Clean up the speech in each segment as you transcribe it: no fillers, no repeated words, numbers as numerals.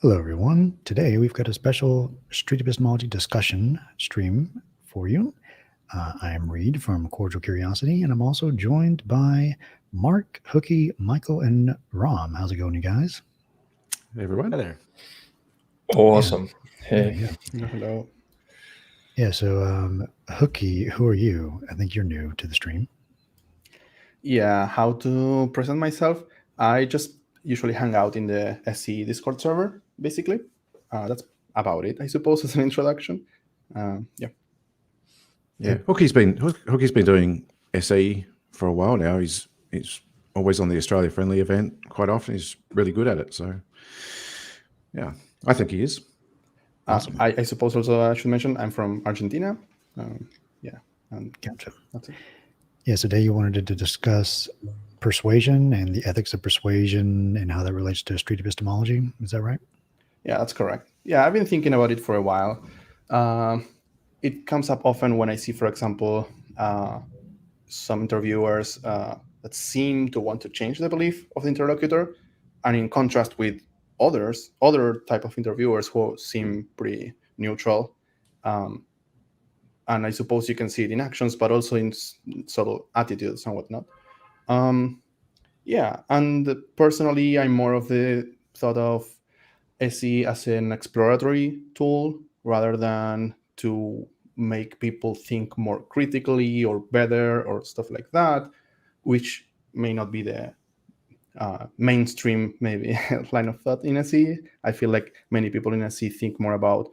Hello, everyone. Today we've got a special street epistemology discussion stream for you. I am Reid from Cordial Curiosity, and I'm also joined by Mark, Hooky, Michael, and Rom. How's it going, you guys? Hey, everyone. Hi there. Awesome. Yeah. Hey. Hello. Yeah, so Hooky, who are you? I think you're new to the stream. Yeah, how to present myself? I just usually hang out in the SE Discord server, basically. That's about it, I suppose, as an introduction. Yeah, Hooky's been doing SE for a while now. He's always on the Australia Friendly event quite often. He's really good at it. So, yeah, I think he is. Awesome. I suppose also I should mention I'm from Argentina. Gotcha. That's it. Yeah, so today you wanted to discuss persuasion and the ethics of persuasion and how that relates to street epistemology. Is that right? Yeah, that's correct. Yeah, I've been thinking about it for a while. It comes up often when I see, for example, some interviewers that seem to want to change the belief of the interlocutor, and in contrast with other type of interviewers who seem pretty neutral. And I suppose you can see it in actions, but also in subtle attitudes and whatnot. Yeah, and personally, I'm more of the thought of SE as an exploratory tool rather than to make people think more critically or better or stuff like that, which may not be the mainstream maybe line of thought in SE. I feel like many people in SE think more about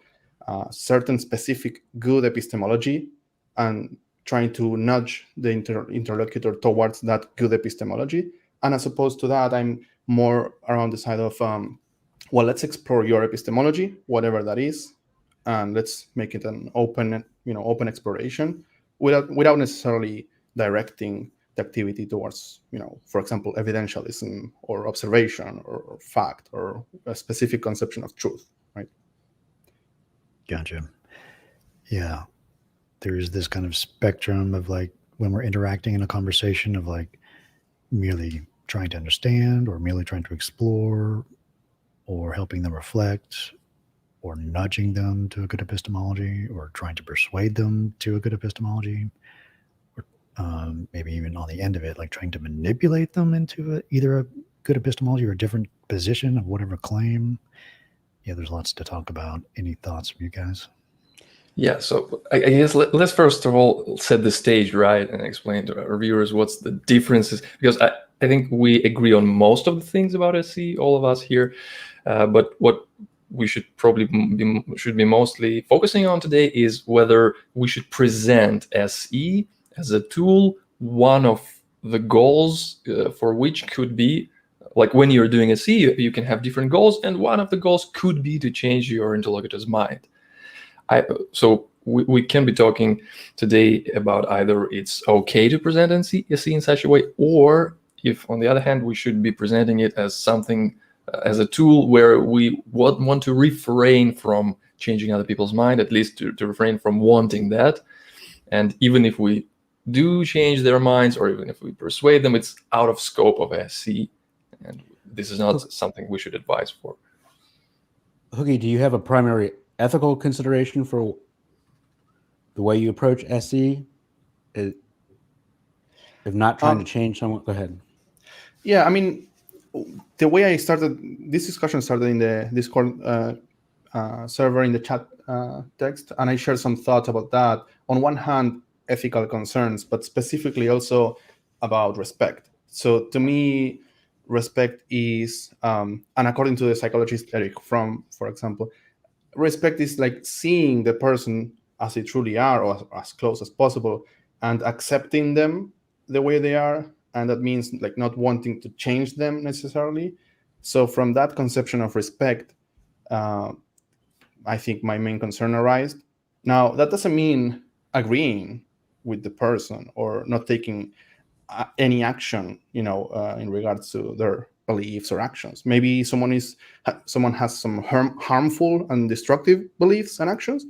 certain specific good epistemology and trying to nudge the interlocutor towards that good epistemology. And as opposed to that, I'm more around the side of, well, let's explore your epistemology, whatever that is, and let's make it an open exploration without necessarily directing the activity towards, for example, evidentialism or observation or fact or a specific conception of truth, right? Gotcha. Yeah. There's this kind of spectrum of like when we're interacting in a conversation of like merely trying to understand or merely trying to explore or helping them reflect or nudging them to a good epistemology or trying to persuade them to a good epistemology or maybe even on the end of it, like trying to manipulate them into either a good epistemology or a different position of whatever claim. Yeah, there's lots to talk about. Any thoughts from you guys? Yeah, so I guess let's first of all set the stage, right, and explain to our viewers what's the differences, because I think we agree on most of the things about SE, all of us here, but what we should probably be mostly focusing on today is whether we should present SE as a tool. One of the goals for which could be, like when you're doing SE, you can have different goals, and one of the goals could be to change your interlocutor's mind. So we can be talking today about either it's okay to present SE in such a way, or if, on the other hand, we should be presenting it as something, as a tool where we want to refrain from changing other people's mind, at least to refrain from wanting that. And even if we do change their minds, or even if we persuade them, it's out of scope of SE. And this is not something we should advise for. Hooky, do you have a primary ethical consideration for the way you approach SE? If not trying to change someone, go ahead. Yeah, I mean, the way I started, this discussion started in the Discord server in the chat text, and I shared some thoughts about that. On one hand, ethical concerns, but specifically also about respect. So to me, respect is, and according to the psychologist Eric Fromm, for example, respect is like seeing the person as they truly are, or as close as possible, and accepting them the way they are. And that means like not wanting to change them necessarily. So from that conception of respect, I think my main concern arises. Now, that doesn't mean agreeing with the person or not taking any action, in regards to their beliefs or actions. Maybe someone has some harmful and destructive beliefs and actions.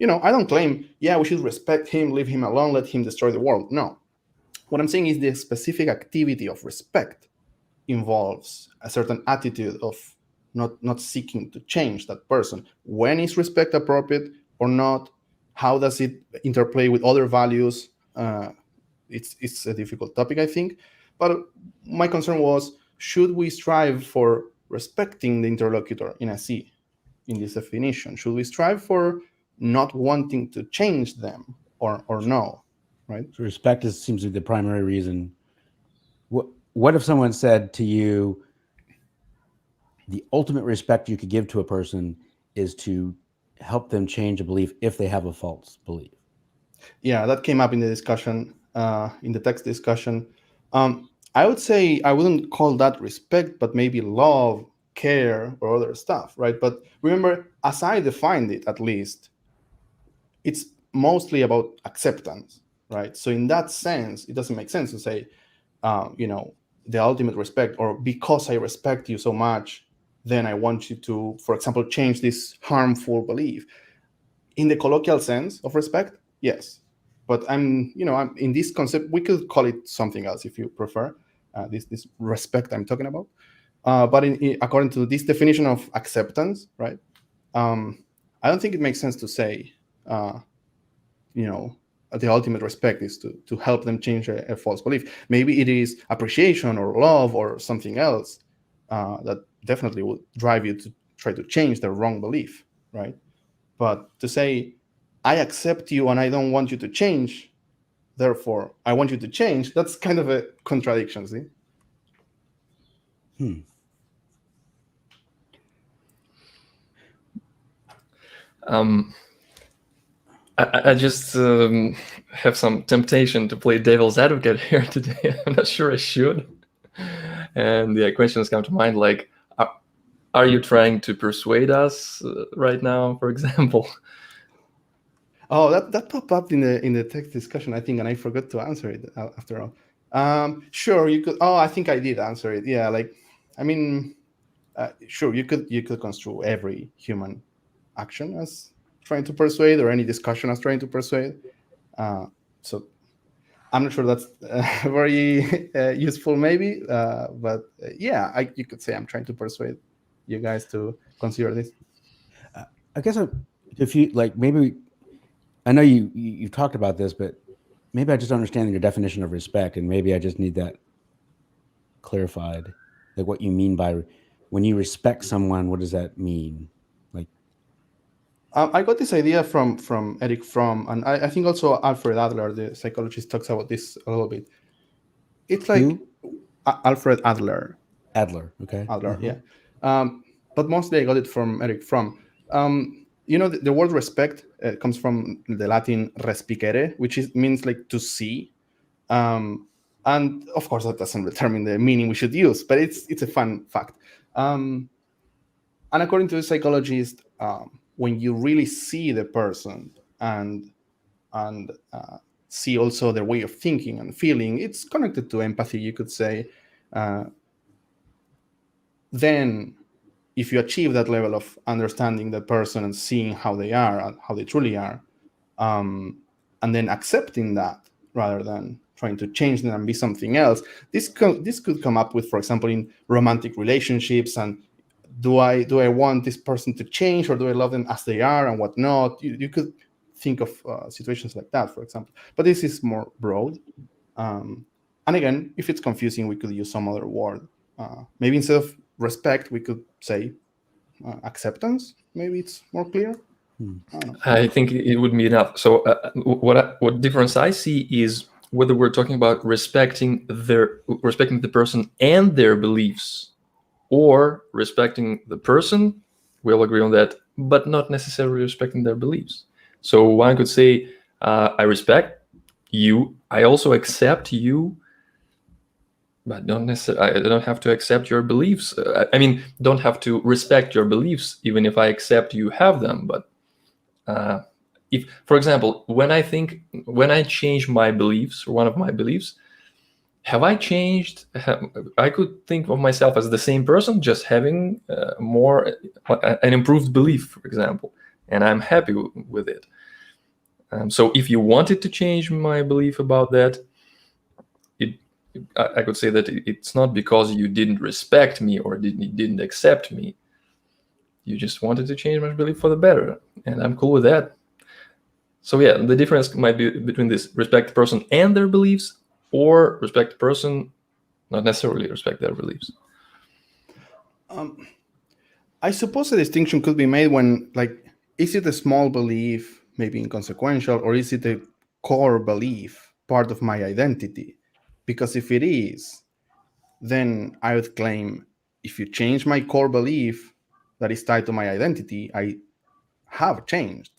I don't claim, we should respect him, leave him alone, let him destroy the world. No. What I'm saying is the specific activity of respect involves a certain attitude of not seeking to change that person. When is respect appropriate or not? How does it interplay with other values? It's a difficult topic, I think. But my concern was, should we strive for respecting the interlocutor in SE in this definition? Should we strive for not wanting to change them or no? Right? So respect seems to be the primary reason. What if someone said to you, the ultimate respect you could give to a person is to help them change a belief if they have a false belief? Yeah, that came up in the discussion, in the text discussion. I would say I wouldn't call that respect, but maybe love, care, or other stuff, right? But remember, as I defined it, at least, it's mostly about acceptance, right? So in that sense, it doesn't make sense to say, the ultimate respect, or because I respect you so much, then I want you to, for example, change this harmful belief. In the colloquial sense of respect, yes. But I'm in this concept, we could call it something else if you prefer, this respect I'm talking about. But according to this definition of acceptance, right, I don't think it makes sense to say, the ultimate respect is to help them change a false belief. Maybe it is appreciation or love or something else that definitely will drive you to try to change the wrong belief, right? But to say, I accept you and I don't want you to change, therefore I want you to change, that's kind of a contradiction, see? I just have some temptation to play devil's advocate here today. I'm not sure I should. And the questions come to mind, like, are you trying to persuade us right now, for example? Oh, that popped up in the text discussion, I think, and I forgot to answer it after all. Sure, you could. Oh, I think I did answer it. Yeah, sure, you could construe every human action as trying to persuade, or any discussion as trying to persuade. So I'm not sure that's very useful, maybe. But yeah, you could say I'm trying to persuade you guys to consider this. I guess if you maybe, I know you've talked about this, but maybe I just don't understand your definition of respect, and maybe I just need that clarified. Like, what you mean by, when you respect someone, what does that mean? I got this idea from Eric Fromm, and I think also Alfred Adler, the psychologist, talks about this a little bit. It's like Alfred Adler. Okay. Adler, yeah. But mostly I got it from Eric Fromm. The word respect comes from the Latin respicere, which means to see. And of course, that doesn't determine the meaning we should use, but it's a fun fact. And according to the psychologist, when you really see the person and see also their way of thinking and feeling, it's connected to empathy, you could say. Then if you achieve that level of understanding the person and seeing how they are and how they truly are, and then accepting that rather than trying to change them and be something else, this could come up with, for example, in romantic relationships, and do I want this person to change, or do I love them as they are and whatnot? You could think of situations like that, for example. But this is more broad. And again, if it's confusing, we could use some other word. Maybe instead of respect, we could say acceptance. Maybe it's more clear. I don't know. I think it would be enough. So what difference I see is whether we're talking about respecting the person and their beliefs, or respecting the person, we'll agree on that, but not necessarily respecting their beliefs. So one could say, I respect you, I also accept you, but I don't have to accept your beliefs. Don't have to respect your beliefs, even if I accept you have them. But if, for example, when I change my beliefs, or one of my beliefs, have I changed? I could think of myself as the same person, just having an improved belief, for example, and I'm happy with it. So if you wanted to change my belief about that, I could say that it's not because you didn't respect me or didn't accept me, You just wanted to change my belief for the better, and I'm cool with that. So yeah, the difference might be between this respect the person and their beliefs, or respect the person, not necessarily respect their beliefs. I suppose a distinction could be made when, like, is it a small belief, maybe inconsequential, or is it a core belief, part of my identity? Because if it is, then I would claim if you change my core belief that is tied to my identity, I have changed.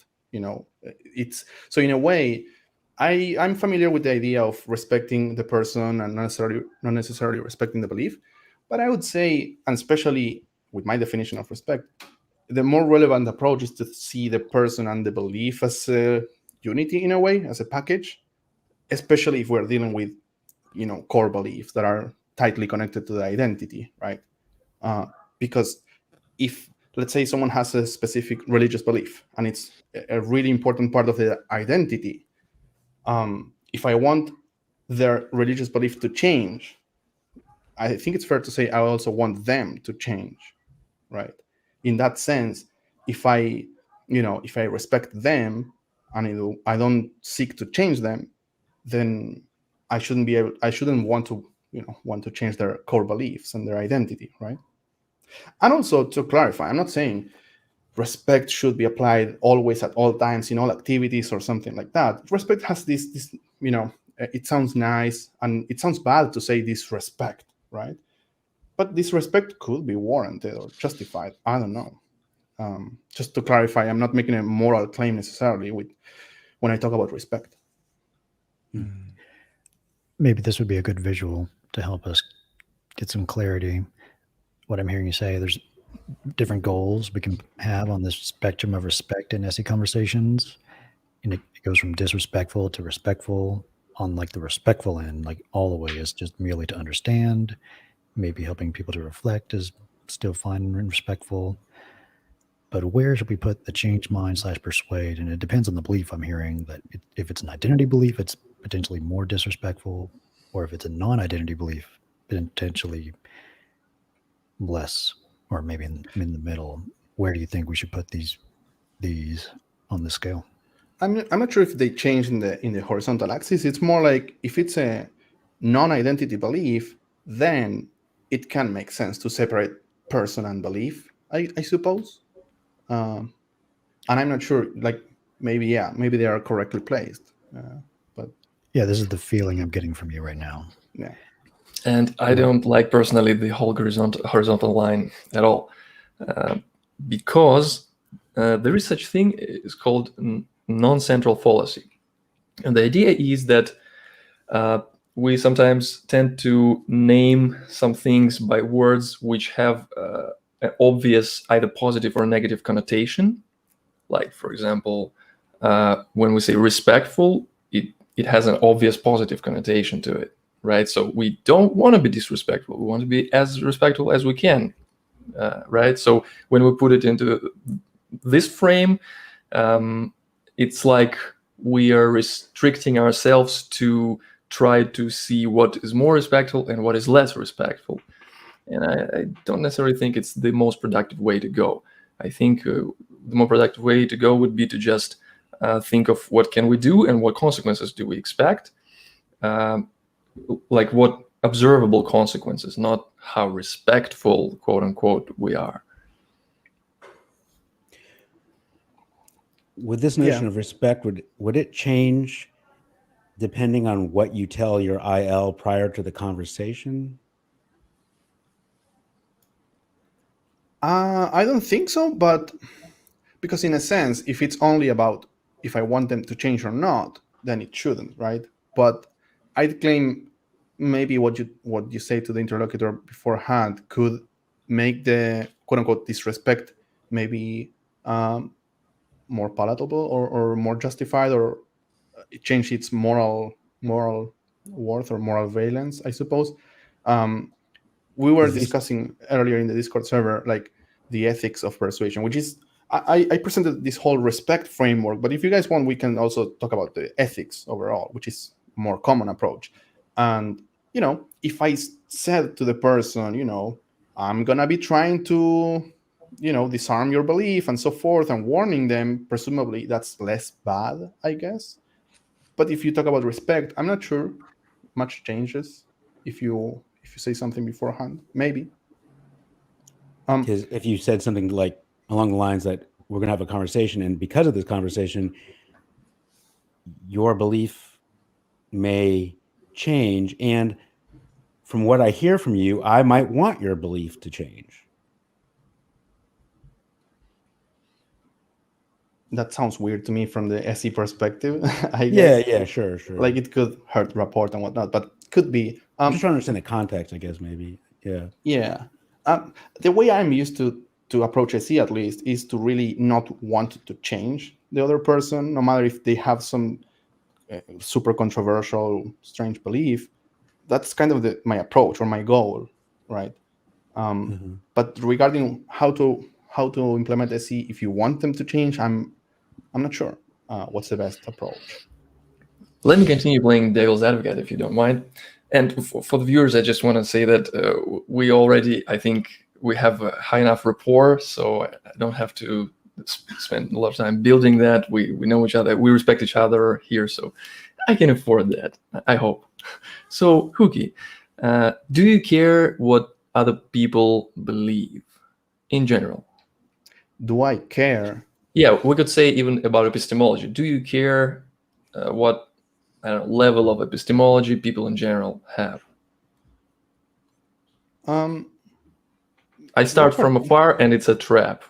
It's so in a way, I'm familiar with the idea of respecting the person and not necessarily respecting the belief. But I would say, and especially with my definition of respect, the more relevant approach is to see the person and the belief as a unity in a way, as a package, especially if we're dealing with, core beliefs that are tightly connected to the identity, right? Because if, let's say, someone has a specific religious belief and it's a really important part of their identity, if I want their religious belief to change, I think it's fair to say I also want them to change, right? In that sense, if I respect them and I don't seek to change them, then I shouldn't want to change their core beliefs and their identity, right? And also, to clarify, I'm not saying respect should be applied always at all times in all activities or something like that. Respect has this it sounds nice and it sounds bad to say disrespect, right? But disrespect could be warranted or justified. I don't know. Just to clarify, I'm not making a moral claim necessarily when I talk about respect. Maybe this would be a good visual to help us get some clarity. What I'm hearing you say, there's different goals we can have on this spectrum of respect in SE conversations. And it goes from disrespectful to respectful. On like the respectful end, like all the way is just merely to understand. Maybe helping people to reflect is still fine and respectful. But where should we put the change mind / persuade? And it depends on the belief I'm hearing, that if it's an identity belief, it's potentially more disrespectful, or if it's a non-identity belief, potentially less, or maybe in the middle. Where do you think we should put these on the scale? I'm not sure if they change in the horizontal axis. It's more like if it's a non-identity belief, then it can make sense to separate person and belief, I suppose. And I'm not sure, like, maybe they are correctly placed. But yeah, this is the feeling I'm getting from you right now. Yeah. And I don't like personally the whole horizontal line at all, because there is such thing. It's called non-central fallacy, and the idea is that we sometimes tend to name some things by words which have an obvious either positive or negative connotation. Like, for example, when we say respectful, it has an obvious positive connotation to it, right? So we don't want to be disrespectful. We want to be as respectful as we can, right? So when we put it into this frame, it's like we are restricting ourselves to try to see what is more respectful and what is less respectful. And I don't necessarily think it's the most productive way to go. I think the more productive way to go would be to just think of what can we do and what consequences do we expect, like what observable consequences, not how respectful, quote unquote, we are. With this notion of respect, would it change depending on what you tell your IL prior to the conversation? I don't think so, but because in a sense, if it's only about if I want them to change or not, then it shouldn't, right? But I'd claim maybe what you say to the interlocutor beforehand could make the quote unquote disrespect maybe more palatable or more justified, or change its moral worth or moral valence, I suppose. We were discussing earlier in the Discord server, like the ethics of persuasion, which is, I presented this whole respect framework, but if you guys want, we can also talk about the ethics overall, which is a more common approach. And, if I said to the person, I'm going to be trying to disarm your belief and so forth, and warning them, presumably that's less bad, I guess. But if you talk about respect, I'm not sure much changes if you say something beforehand. Maybe. Because if you said something like along the lines that we're going to have a conversation, and because of this conversation, your belief may change, and from what I hear from you, I might want your belief to change. That sounds weird to me from the SE perspective. I guess. Yeah, sure. Like it could hurt rapport and whatnot, but could be. I'm just trying to understand the context, I guess, maybe. Yeah. Yeah. The way I'm used to approach SE, at least, is to really not want to change the other person, no matter if they have some super controversial, strange belief. That's kind of my approach or my goal, right? But regarding how to implement SE, if you want them to change, I'm not sure what's the best approach. Let me continue playing devil's advocate, if you don't mind. And for the viewers, I just want to say that we already, I think, we have a high enough rapport, so I don't have to spend a lot of time building that. We know each other, we respect each other here, so I can afford that, I hope. So, Hooky, do you care what other people believe in general? Do I care? Yeah, we could say even about epistemology. Do you care what level of epistemology people in general have? I start from afar, and it's a trap.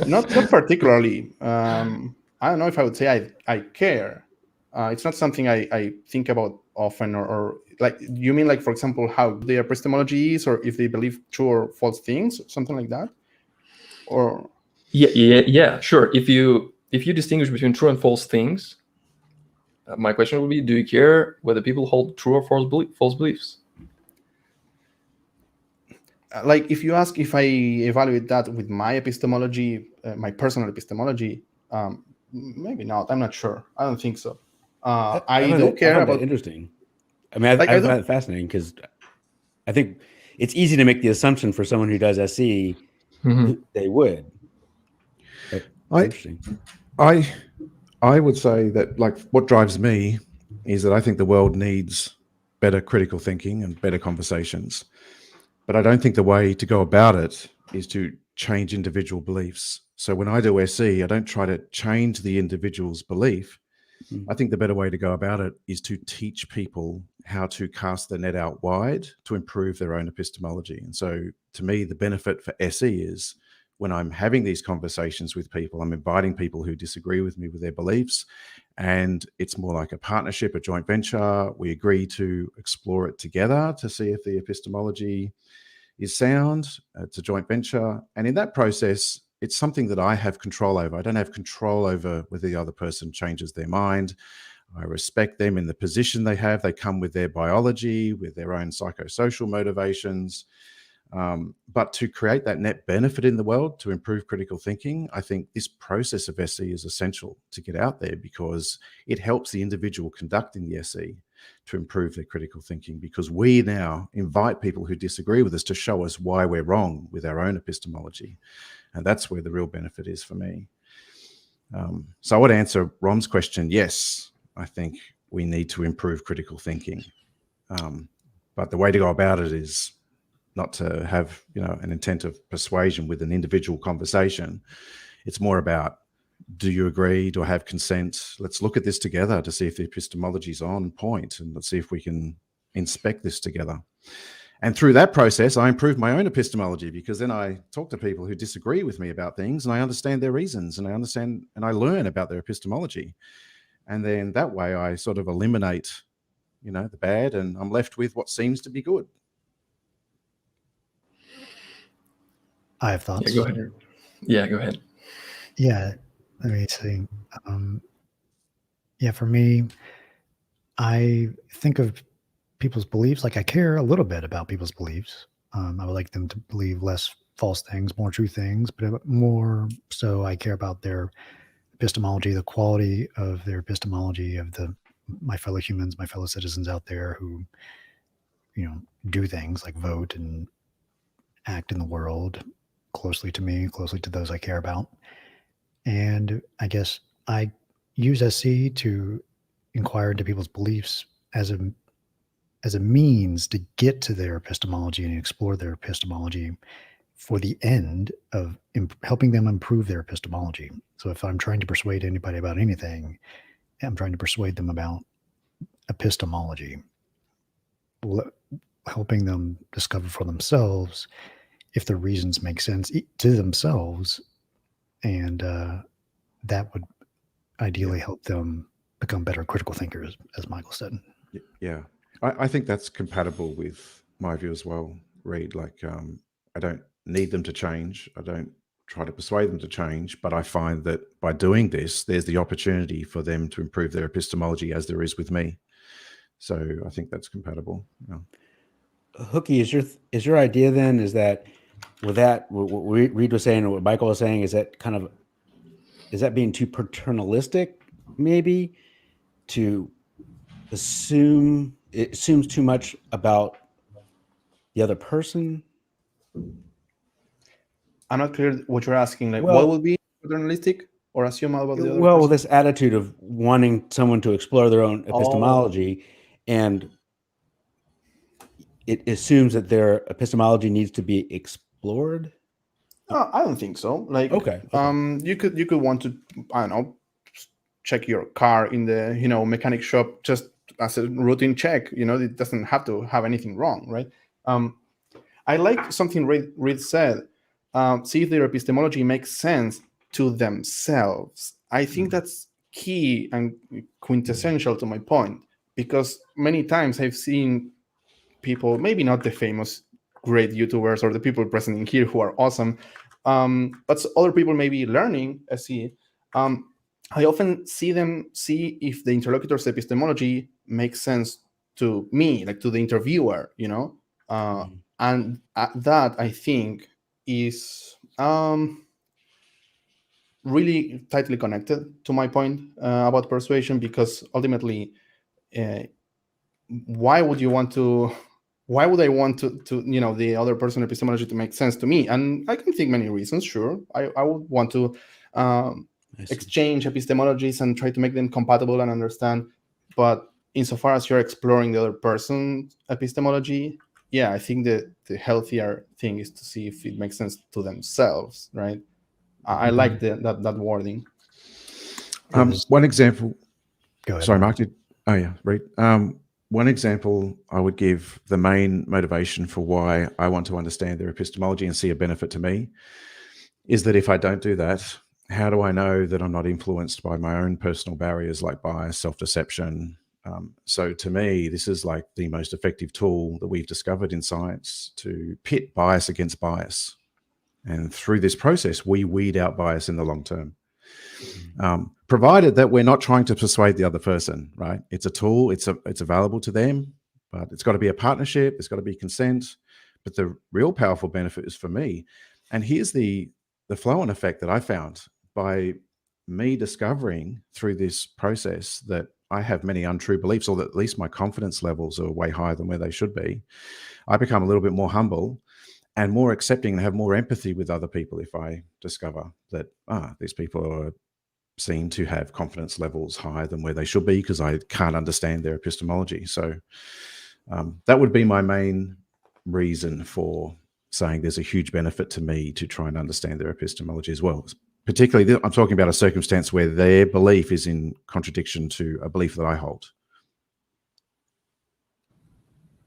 not particularly. I don't know if I would say I care. It's not something I think about often, or like, you mean like, for example, how their epistemology is, or if they believe true or false things, something like that? Or yeah, sure. If you distinguish between true and false things, my question would be: do you care whether people hold true or false beliefs? Like, if you ask if I evaluate that with my epistemology, my personal epistemology, maybe not. I'm not sure. I don't think so. I do care about. Interesting. I mean, I find it fascinating because I think it's easy to make the assumption for someone who does SE, they would. Interesting. I would say that, like, what drives me is that I think the world needs better critical thinking and better conversations. But I don't think the way to go about it is to change individual beliefs. So when I do SE, I don't try to change the individual's belief. I think the better way to go about it is to teach people how to cast the net out wide to improve their own epistemology. And so to me, the benefit for SE is when I'm having these conversations with people, I'm inviting people who disagree with me with their beliefs, and it's more like a partnership, a joint venture. We agree to explore it together to see if the epistemology is sound. It's a joint venture. And in that process, it's something that I have control over. I don't have control over whether the other person changes their mind. I respect them in the position they have. They come with their biology, with their own psychosocial motivations. But to create that net benefit in the world, to improve critical thinking, I think this process of SE is essential to get out there, because it helps the individual conducting the SE to improve their critical thinking, because we now invite people who disagree with us to show us why we're wrong with our own epistemology. And that's where the real benefit is for me. So I would answer Rom's question. Yes, I think we need to improve critical thinking. But the way to go about it is not to have, an intent of persuasion with an individual conversation. It's more about, do you agree? Do I have consent? Let's look at this together to see if the epistemology is on point, and let's see if we can inspect this together. And through that process, I improve my own epistemology, because then I talk to people who disagree with me about things, and I understand their reasons, and I learn about their epistemology. And then that way I sort of eliminate, the bad, and I'm left with what seems to be good. I have thoughts. Yeah, go ahead. Yeah, go ahead. Yeah, let me see. For me, I think of people's beliefs, like I care a little bit about people's beliefs. I would like them to believe less false things, more true things, but more so I care about their epistemology, the quality of their epistemology, of my fellow humans, my fellow citizens out there who, do things like vote and act in the world. closely to me, closely to those I care about. And I guess I use SC to inquire into people's beliefs as a means to get to their epistemology and explore their epistemology for the end of helping them improve their epistemology. So if I'm trying to persuade anybody about anything, I'm trying to persuade them about epistemology, helping them discover for themselves if the reasons make sense to themselves, and that would ideally help them become better critical thinkers, as Michael said. Yeah, I think that's compatible with my view as well, Reid. Like, I don't need them to change. I don't try to persuade them to change, but I find that by doing this, there's the opportunity for them to improve their epistemology as there is with me. So I think that's compatible. Yeah. Hooky, is your idea then is that with that what Reid was saying or what Michael was saying, is that being too paternalistic, maybe, to assumes too much about the other person? I'm not clear what you're asking. Like, Well, what would be paternalistic or assume about the other Well, person? this attitude of wanting someone to explore their own epistemology, and it assumes that their epistemology needs to be explored. I don't think so. Like, Okay. you could want to, I don't know, check your car in the mechanic shop just as a routine check. It doesn't have to have anything wrong, right? I like something Reid said. See if their epistemology makes sense to themselves. I think that's key and quintessential to my point, because many times I've seen people, maybe not the famous great YouTubers or the people present in here who are awesome, but other people maybe learning SE. I often see them see if the interlocutor's epistemology makes sense to me, like to the interviewer, and that I think is really tightly connected to my point about persuasion, because ultimately, why would I want to the other person epistemology to make sense to me? And I can think many reasons. Sure, I would want to exchange epistemologies and try to make them compatible and understand. But insofar as you're exploring the other person's epistemology, I think that the healthier thing is to see if it makes sense to themselves, right? I like that wording. One example. Go ahead. Sorry, Mark. Reid. One example I would give, the main motivation for why I want to understand their epistemology and see a benefit to me, is that if I don't do that, how do I know that I'm not influenced by my own personal barriers like bias, self-deception? So to me, this is like the most effective tool that we've discovered in science to pit bias against bias. And through this process, we weed out bias in the long term. Provided that we're not trying to persuade the other person, right? It's a tool, it's available to them, but it's got to be a partnership, there's got to be consent. But the real powerful benefit is for me. And here's the flow-on effect that I found by me discovering through this process that I have many untrue beliefs, or that at least my confidence levels are way higher than where they should be. I become a little bit more humble and more accepting and have more empathy with other people if I discover that these people seem to have confidence levels higher than where they should be because I can't understand their epistemology. So that would be my main reason for saying there's a huge benefit to me to try and understand their epistemology as well. Particularly, I'm talking about a circumstance where their belief is in contradiction to a belief that I hold.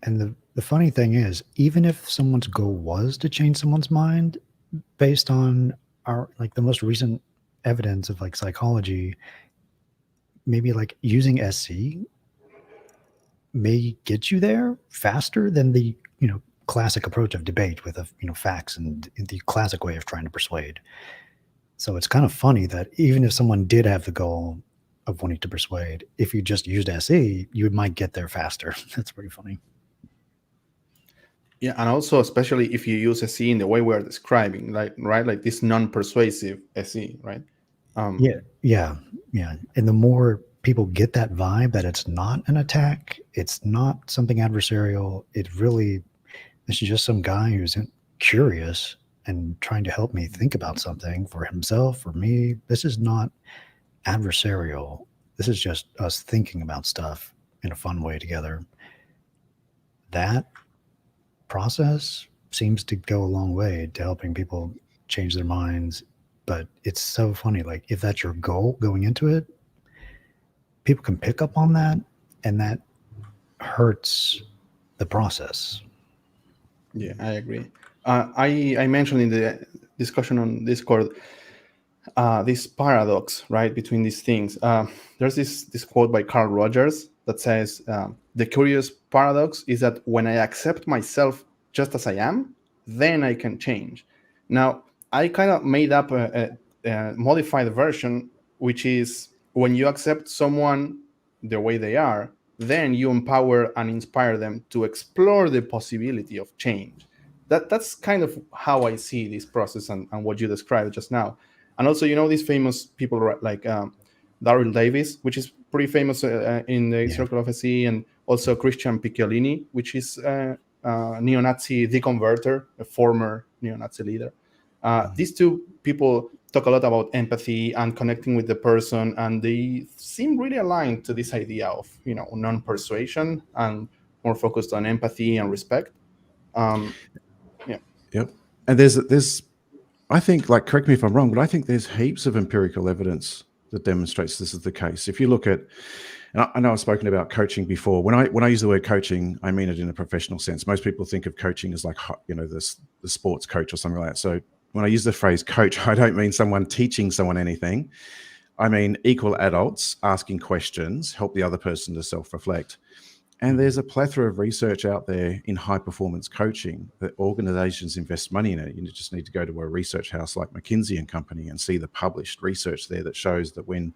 And the funny thing is, even if someone's goal was to change someone's mind based on the most recent evidence of psychology, maybe using SC may get you there faster than the classic approach of debate with facts and the classic way of trying to persuade. So it's kind of funny that even if someone did have the goal of wanting to persuade, if you just used SE, you might get there faster. That's pretty funny. Yeah, and also especially if you use SE in the way we're describing, like this non-persuasive SE, right? Yeah. And the more people get that vibe that it's not an attack, it's not something adversarial, it's just some guy who's curious and trying to help me think about something for himself, for me. This is not adversarial. This is just us thinking about stuff in a fun way together. That process seems to go a long way to helping people change their minds. But it's so funny, like if that's your goal going into it, people can pick up on that, and that hurts the process. Yeah, I agree. I mentioned in the discussion on Discord this paradox, right, between these things. There's this quote by Carl Rogers that says, the curious paradox is that when I accept myself just as I am, then I can change. Now, I kind of made up a modified version, which is when you accept someone the way they are, then you empower and inspire them to explore the possibility of change. That's kind of how I see this process and what you described just now. And also, these famous people like Daryl Davis, which is pretty famous in the circle of SE, and also Christian Picciolini, which is a neo-Nazi deconverter, a former neo-Nazi leader. These two people talk a lot about empathy and connecting with the person, and they seem really aligned to this idea of non-persuasion and more focused on empathy and respect. Yep. And there's I think, like, correct me if I'm wrong, but I think there's heaps of empirical evidence that demonstrates this is the case. If you look at, and I know I've spoken about coaching before. When I use the word coaching, I mean it in a professional sense. Most people think of coaching as like, the sports coach or something like that. So when I use the phrase coach, I don't mean someone teaching someone anything. I mean equal adults asking questions, help the other person to self-reflect. And there's a plethora of research out there in high-performance coaching that organizations invest money in it. You just need to go to a research house like McKinsey and Company and see the published research there that shows that when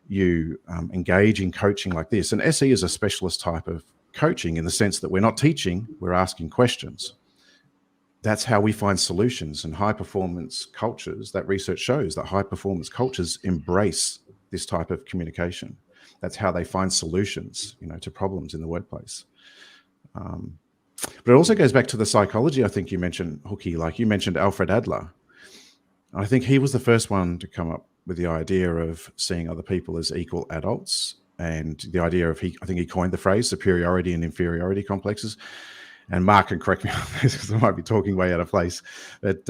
you engage in coaching like this, and SE is a specialist type of coaching in the sense that we're not teaching, we're asking questions. That's how we find solutions. And high-performance cultures, that research shows that high-performance cultures embrace this type of communication. That's how they find solutions, to problems in the workplace. But it also goes back to the psychology. I think you mentioned, Hooky, like you mentioned Alfred Adler. I think he was the first one to come up with the idea of seeing other people as equal adults, and the idea of I think he coined the phrase superiority and inferiority complexes. And Mark can correct me on this because I might be talking way out of place. But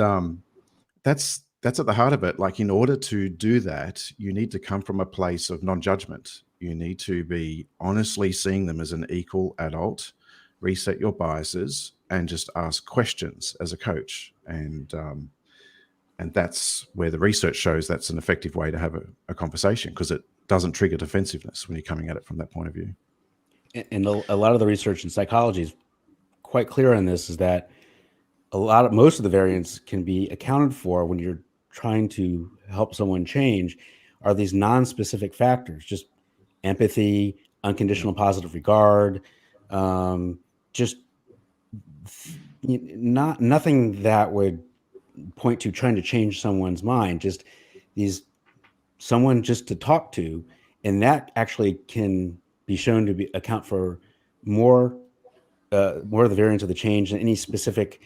that's at the heart of it. Like, in order to do that, you need to come from a place of non-judgment. You need to be honestly seeing them as an equal adult, reset your biases, and just ask questions as a coach. And that's where the research shows that's an effective way to have a conversation, because it doesn't trigger defensiveness when you're coming at it from that point of view. And a lot of the research in psychology is quite clear on this, is that most of the variance can be accounted for when you're trying to help someone change are these non-specific factors, just empathy, unconditional positive regard, just nothing that would point to trying to change someone's mind, just someone just to talk to. And that actually can be shown to account for more of the variance of the change than any specific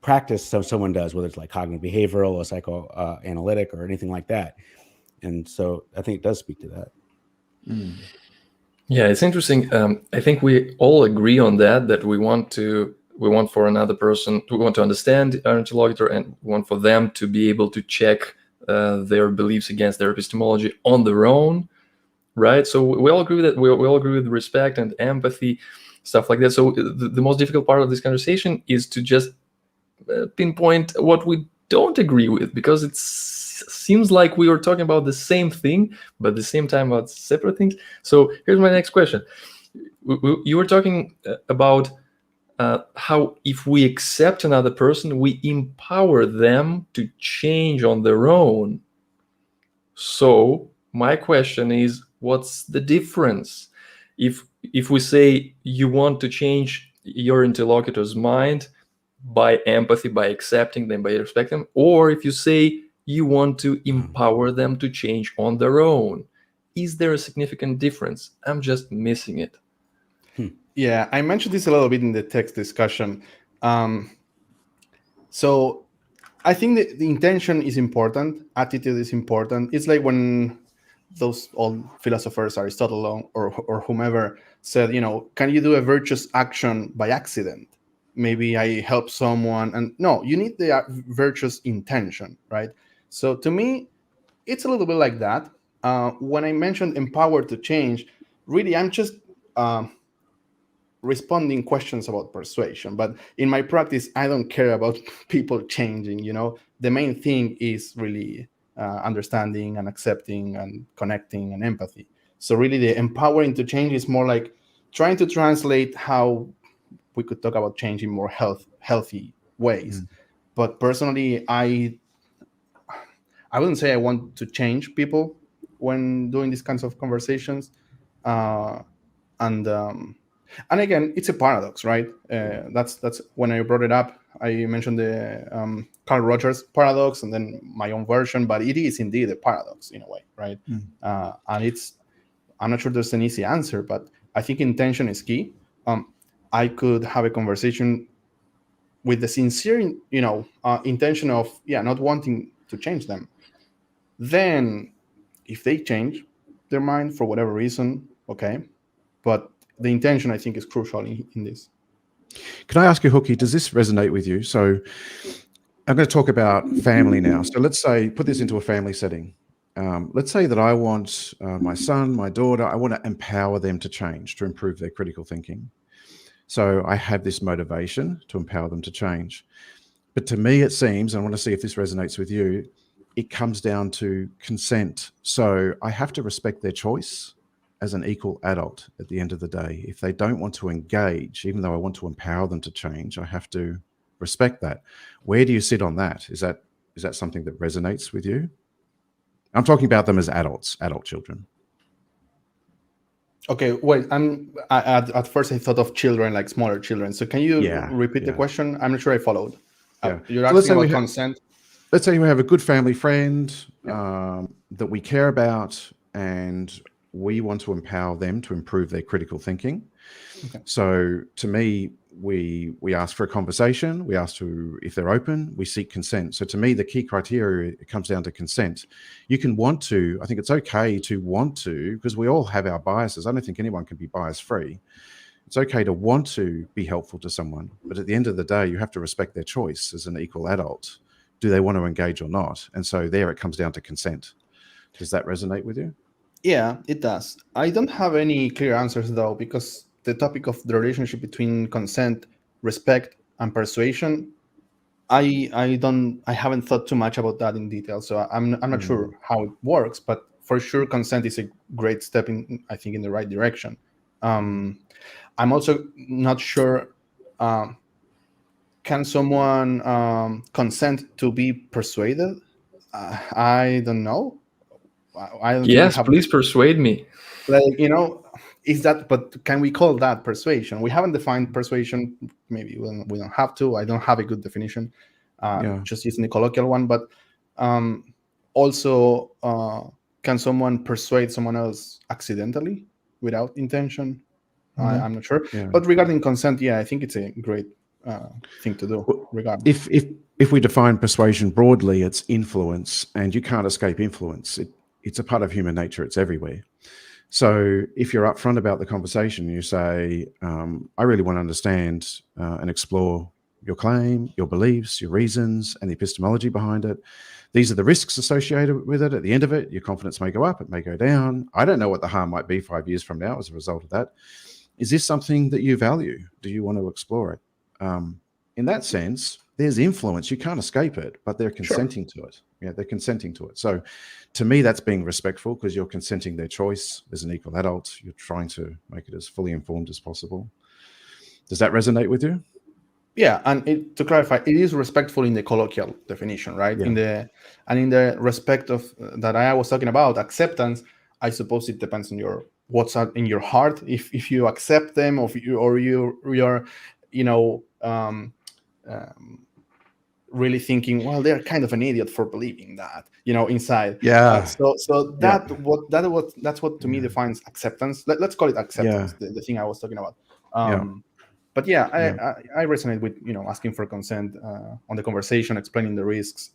practice someone does, whether it's like cognitive behavioral or psychoanalytic or anything like that. And so I think it does speak to that. Yeah, it's interesting. I think we all agree on that we want for another person, we want to understand our interlocutor, and we want for them to be able to check their beliefs against their epistemology on their own, right? So we all agree with that. We all agree with respect and empathy, stuff like that. So the most difficult part of this conversation is to just pinpoint what we don't agree with, because it seems like we were talking about the same thing, but at the same time about separate things. So here's my next question. You were talking about how if we accept another person, we empower them to change on their own. So my question is, what's the difference? If we say you want to change your interlocutor's mind by empathy, by accepting them, by respecting them, or if you say you want to empower them to change on their own, is there a significant difference? I'm just missing it. Yeah, I mentioned this a little bit in the text discussion. So I think that the intention is important. Attitude is important. It's like when those old philosophers, Aristotle or whomever, said, can you do a virtuous action by accident? Maybe I help someone, and no, you need the virtuous intention, right? So to me, it's a little bit like that. When I mentioned empowered to change, really, I'm just responding questions about persuasion. But in my practice, I don't care about people changing. The main thing is really understanding and accepting and connecting and empathy. So really, the empowering to change is more like trying to translate how we could talk about change in more healthy ways. But personally, I wouldn't say I want to change people when doing these kinds of conversations. And again, it's a paradox, right? That's when I brought it up. I mentioned the Carl Rogers paradox and then my own version, but it is indeed a paradox in a way, right? And I'm not sure there's an easy answer, but I think intention is key. I could have a conversation with the sincere, intention of not wanting to change them. Then, if they change their mind for whatever reason, okay. But the intention, I think, is crucial in this. Can I ask you, Hooky, does this resonate with you? So I'm going to talk about family now. So let's say, put this into a family setting. Let's say that I want my son, my daughter, I want to empower them to change, to improve their critical thinking. So I have this motivation to empower them to change. But to me, it seems, and I want to see if this resonates with you, it comes down to consent. So I have to respect their choice as an equal adult at the end of the day. If they don't want to engage, even though I want to empower them to change, I have to respect that. Where do you sit on that? Is that something that resonates with you? I'm talking about them as adults, adult children. Okay, wait. At first I thought of children, like smaller children. So can you repeat the question? I'm not sure I followed. You're asking about consent. Let's say we have a good family friend that we care about, and we want to empower them to improve their critical thinking. Okay. So to me, we ask for a conversation. We ask if they're open. We seek consent. So to me, the key criteria, it comes down to consent. You can want to. I think it's okay to want to, because we all have our biases. I don't think anyone can be bias free. It's okay to want to be helpful to someone, but at the end of the day, you have to respect their choice as an equal adult. Do they want to engage or not? And so there it comes down to consent. Does that resonate with you? Yeah, it does. I don't have any clear answers though, because the topic of the relationship between consent, respect, and persuasion, I haven't thought too much about that in detail. So I'm not sure how it works, but for sure consent is a great step in the right direction. I'm also not sure. Can someone consent to be persuaded? I don't know. Yes, please persuade me. Is that? But can we call that persuasion? We haven't defined persuasion. Maybe we don't have to. I don't have a good definition. Just using the colloquial one. But also, can someone persuade someone else accidentally without intention? I'm not sure. Yeah. But regarding consent, I think it's a great thing to do. Regardless, if we define persuasion broadly, it's influence, and you can't escape influence. It's a part of human nature. It's everywhere. So if you're upfront about the conversation, you say, I really want to understand and explore your claim, your beliefs, your reasons, and the epistemology behind it. These are the risks associated with it. At the end of it, your confidence may go up, it may go down. I don't know what the harm might be 5 years from now as a result of that. Is this something that you value? Do you want to explore it? In that sense, there's influence. You can't escape it, but they're consenting to it. Yeah, they're consenting to it. So to me, that's being respectful, because you're consenting their choice as an equal adult. You're trying to make it as fully informed as possible. Does that resonate with you? Yeah, and to clarify, it is respectful in the colloquial definition, right? Yeah. In the respect of that I was talking about, acceptance, I suppose it depends on what's in your heart. If you accept them, or you're really thinking, well, they're kind of an idiot for believing that, inside. Yeah. So that's what to me defines acceptance. Let's call it acceptance. The thing I was talking about. But yeah, I resonate with asking for consent on the conversation, explaining the risks.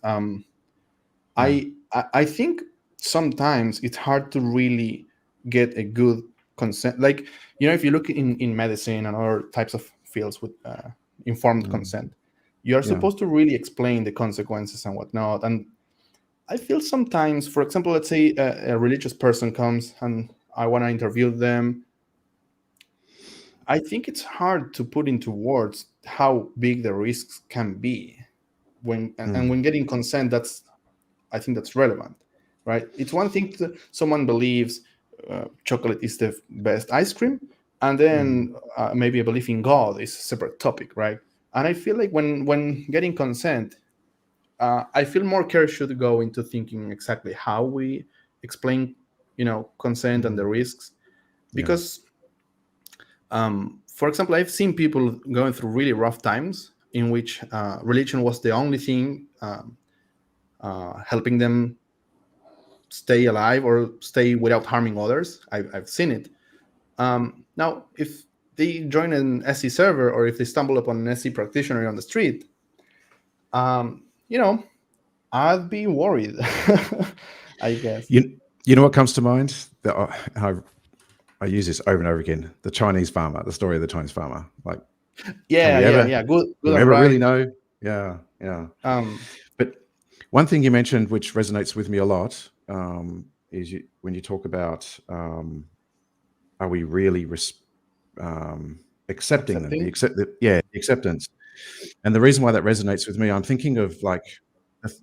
I think sometimes it's hard to really get a good consent. Like, if you look in medicine and other types of fields with informed consent, you are supposed to really explain the consequences and whatnot. And I feel sometimes, for example, let's say a religious person comes and I want to interview them. I think it's hard to put into words how big the risks can be and when getting consent, I think that's relevant, right? It's one thing someone believes chocolate is the best ice cream, and then maybe a belief in God is a separate topic, right? And I feel like when getting consent, I feel more care should go into thinking exactly how we explain, consent and the risks, because, for example, I've seen people going through really rough times in which religion was the only thing helping them stay alive or stay without harming others. I've seen it. Now, if they join an SE server or if they stumble upon an SE practitioner on the street, I'd be worried, I guess. You know what comes to mind? I use this over and over again. The Chinese farmer, the story of the Chinese farmer. Like, yeah. Good. You ever really know? Yeah. But one thing you mentioned, which resonates with me a lot, is when you talk about, are we really accepting them? The acceptance. And the reason why that resonates with me, I'm thinking of like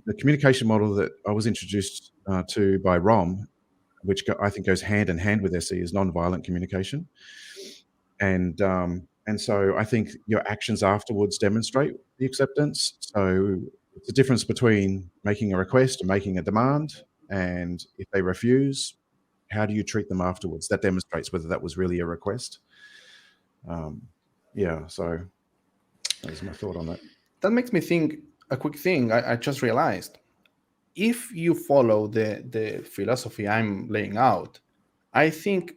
the communication model that I was introduced to by Rom, which I think goes hand in hand with SE, is nonviolent communication. And so I think your actions afterwards demonstrate the acceptance. So it's a difference between making a request and making a demand. And if they refuse, how do you treat them afterwards? That demonstrates whether that was really a request. So that was my thought on that. That makes me think a quick thing I just realized. If you follow the philosophy I'm laying out, I think,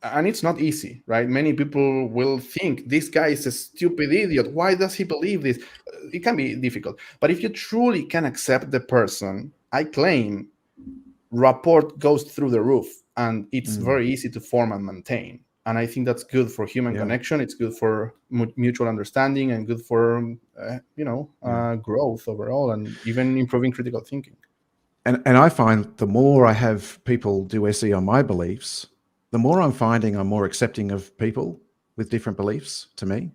and it's not easy, right? Many people will think this guy is a stupid idiot. Why does he believe this? It can be difficult. But if you truly can accept the person, I claim rapport goes through the roof, and it's very easy to form and maintain. And I think that's good for human connection. It's good for mutual understanding and good for, growth overall, and even improving critical thinking. And I find the more I have people do SE on my beliefs, the more I'm finding I'm more accepting of people with different beliefs to me.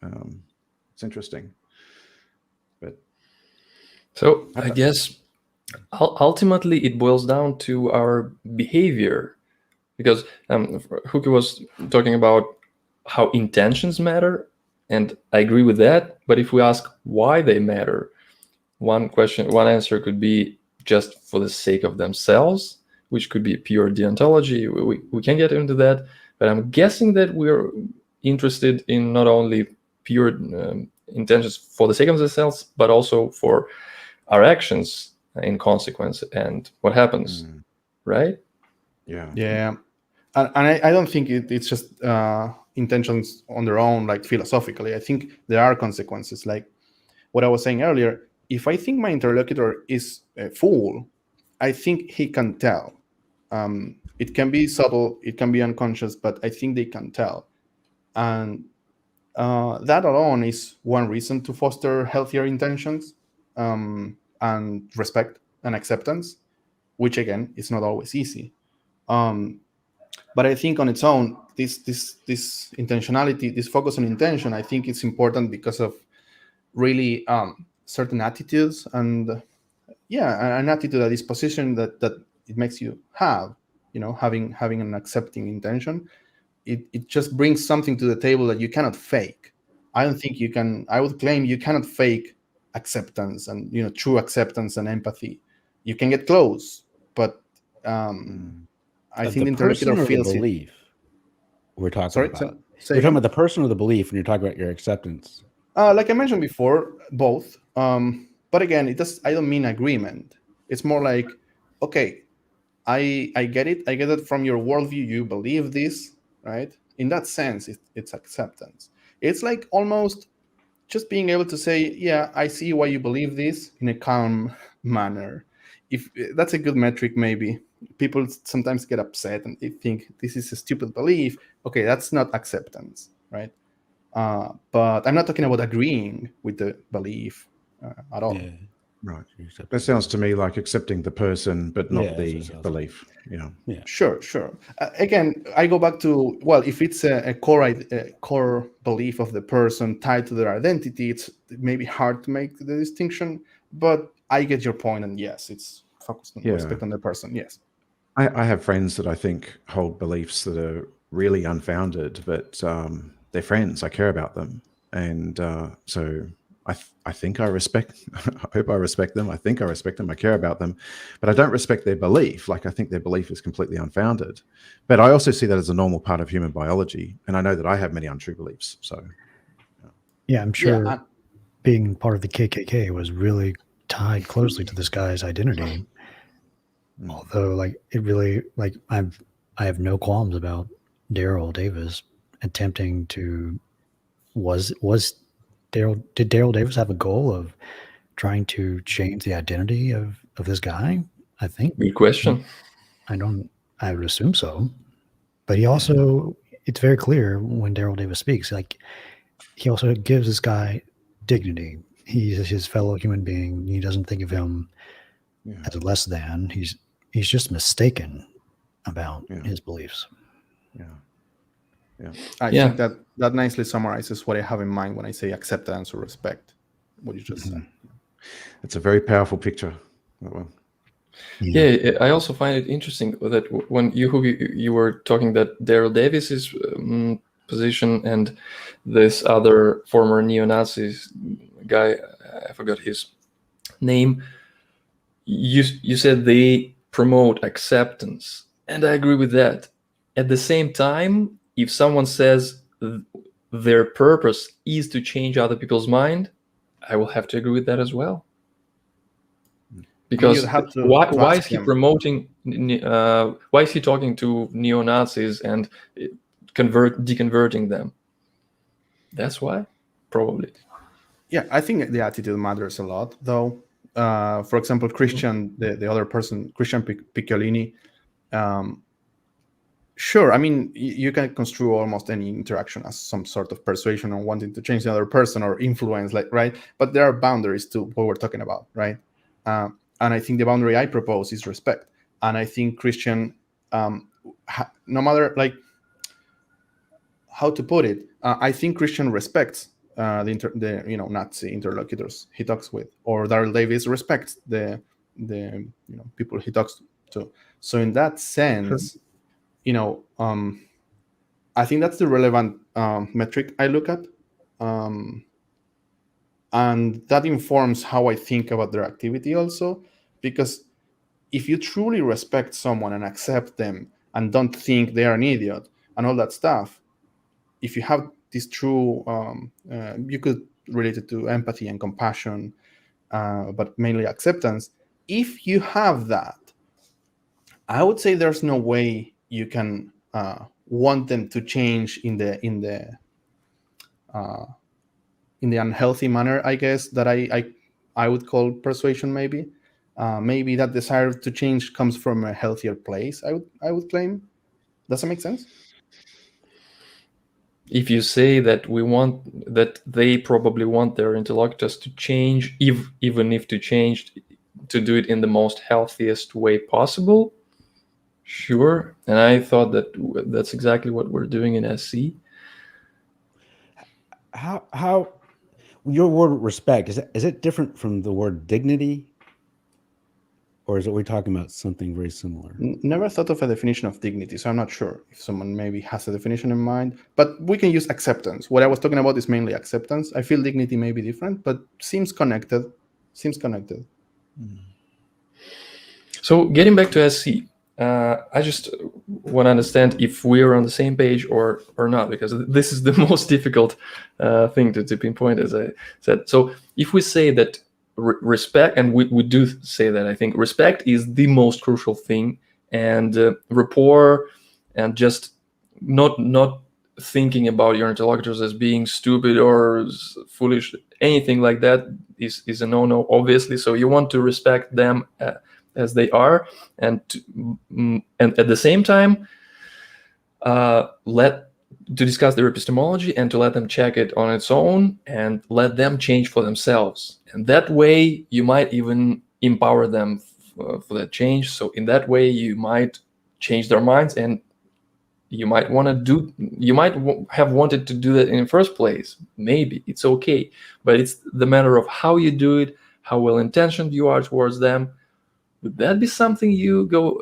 It's interesting. But so I guess ultimately it boils down to our behavior, because Hooky was talking about how intentions matter, and I agree with that. But if we ask why they matter, one answer could be just for the sake of themselves, which could be pure deontology. We can get into that, but I'm guessing that we're interested in not only pure intentions for the sake of themselves, but also for our actions in consequence and what happens, right? Yeah. And I don't think it's just intentions on their own, like philosophically. I think there are consequences. Like what I was saying earlier, if I think my interlocutor is a fool, I think he can tell. It can be subtle, it can be unconscious, but I think they can tell. And that alone is one reason to foster healthier intentions and respect and acceptance, which again is not always easy. But I think on its own, this intentionality, this focus on intention, I think it's important because of really certain attitudes and an attitude, a disposition that it makes you have, having an accepting intention. It just brings something to the table that you cannot fake. I don't think you can. I would claim you cannot fake acceptance and true acceptance and empathy. You can get close, but I think the interlocutor feels belief. We're talking about. You're talking about the person or the belief when you're talking about your acceptance. Like I mentioned before, both. But again, I don't mean agreement. It's more like, okay, I get it. I get it from your worldview. You believe this, right? In that sense, it's acceptance. It's like almost just being able to say, yeah, I see why you believe this in a calm manner. If that's a good metric, maybe. People sometimes get upset and they think this is a stupid belief. Okay, that's not acceptance, right? But I'm not talking about agreeing with the belief at all. Yeah. Right. You accept That it. sounds to me like accepting the person, but not Yeah, that's what the it sounds belief. Yeah. Sure. Again, I go back to, well, if it's a core belief of the person tied to their identity, it's maybe hard to make the distinction, but I get your point, and yes, it's focused on respect on the person, yes. I have friends that I think hold beliefs that are really unfounded, but they're friends. I care about them. And so I think I respect, I hope I respect them. I think I respect them. I care about them, but I don't respect their belief. Like, I think their belief is completely unfounded. But I also see that as a normal part of human biology. And I know that I have many untrue beliefs. So, Yeah, I'm sure Yeah, being part of the KKK was really tied closely to this guy's identity. Although, like, it really, like, I have no qualms about Daryl Davis attempting to. Did Daryl Davis have a goal of trying to change the identity of this guy? I think. Good question. I would assume so. But he also, it's very clear when Daryl Davis speaks, like, he also gives this guy dignity. He's his fellow human being. He doesn't think of him as a less than. He's just mistaken about his beliefs. I think that nicely summarizes what I have in mind when I say acceptance or respect, what you just said. It's a very powerful picture. That one. Yeah, I also find it interesting that when you were talking that Daryl Davis's position and this other former neo-Nazi guy, I forgot his name, you said they promote acceptance, and I agree with that. At the same time, if someone says their purpose is to change other people's mind, I will have to agree with that as well. Because why is he promoting? Why is he talking to neo-Nazis and deconverting them? That's why, probably. Yeah, I think the attitude matters a lot, though. For example, Christian, the other person, Christian Picciolini. Sure, I mean, you can construe almost any interaction as some sort of persuasion or wanting to change the other person or influence, like, right? But there are boundaries to what we're talking about, right? And I think the boundary I propose is respect. And I think Christian, no matter like how to put it, I think Christian respects the Nazi interlocutors he talks with, or Daryl Davis respects the people he talks to. So in that sense, I think that's the relevant metric I look at. And that informs how I think about their activity also, because if you truly respect someone and accept them and don't think they are an idiot and all that stuff, if you have this true, you could relate it to empathy and compassion, but mainly acceptance. If you have that, I would say there's no way you can want them to change in the unhealthy manner, I guess, that I would call persuasion. Maybe that desire to change comes from a healthier place, I would claim. Does that make sense? If you say that they probably want their interlocutors to change, even if to change, to do it in the most healthiest way possible, sure. And I thought that's exactly what we're doing in SC. How your word respect, is it different from the word dignity? Or is it we're talking about something very similar? Never thought of a definition of dignity, so I'm not sure if someone maybe has a definition in mind. But we can use acceptance. What I was talking about is mainly acceptance. I feel dignity may be different, but seems connected. So getting back to SC, I just want to understand if we're on the same page or not, because this is the most difficult thing to pinpoint, as I said. So if we say that respect, and we do say that, I think respect is the most crucial thing, and rapport, and just not thinking about your interlocutors as being stupid or foolish, anything like that is a no-no, obviously. So you want to respect them as they are, and at the same time to discuss their epistemology and to let them check it on its own and let them change for themselves. And that way you might even empower them for that change. So in that way you might change their minds, and you might have wanted to do that in the first place. Maybe it's okay, but it's the matter of how you do it, how well intentioned you are towards them. Would that be something you go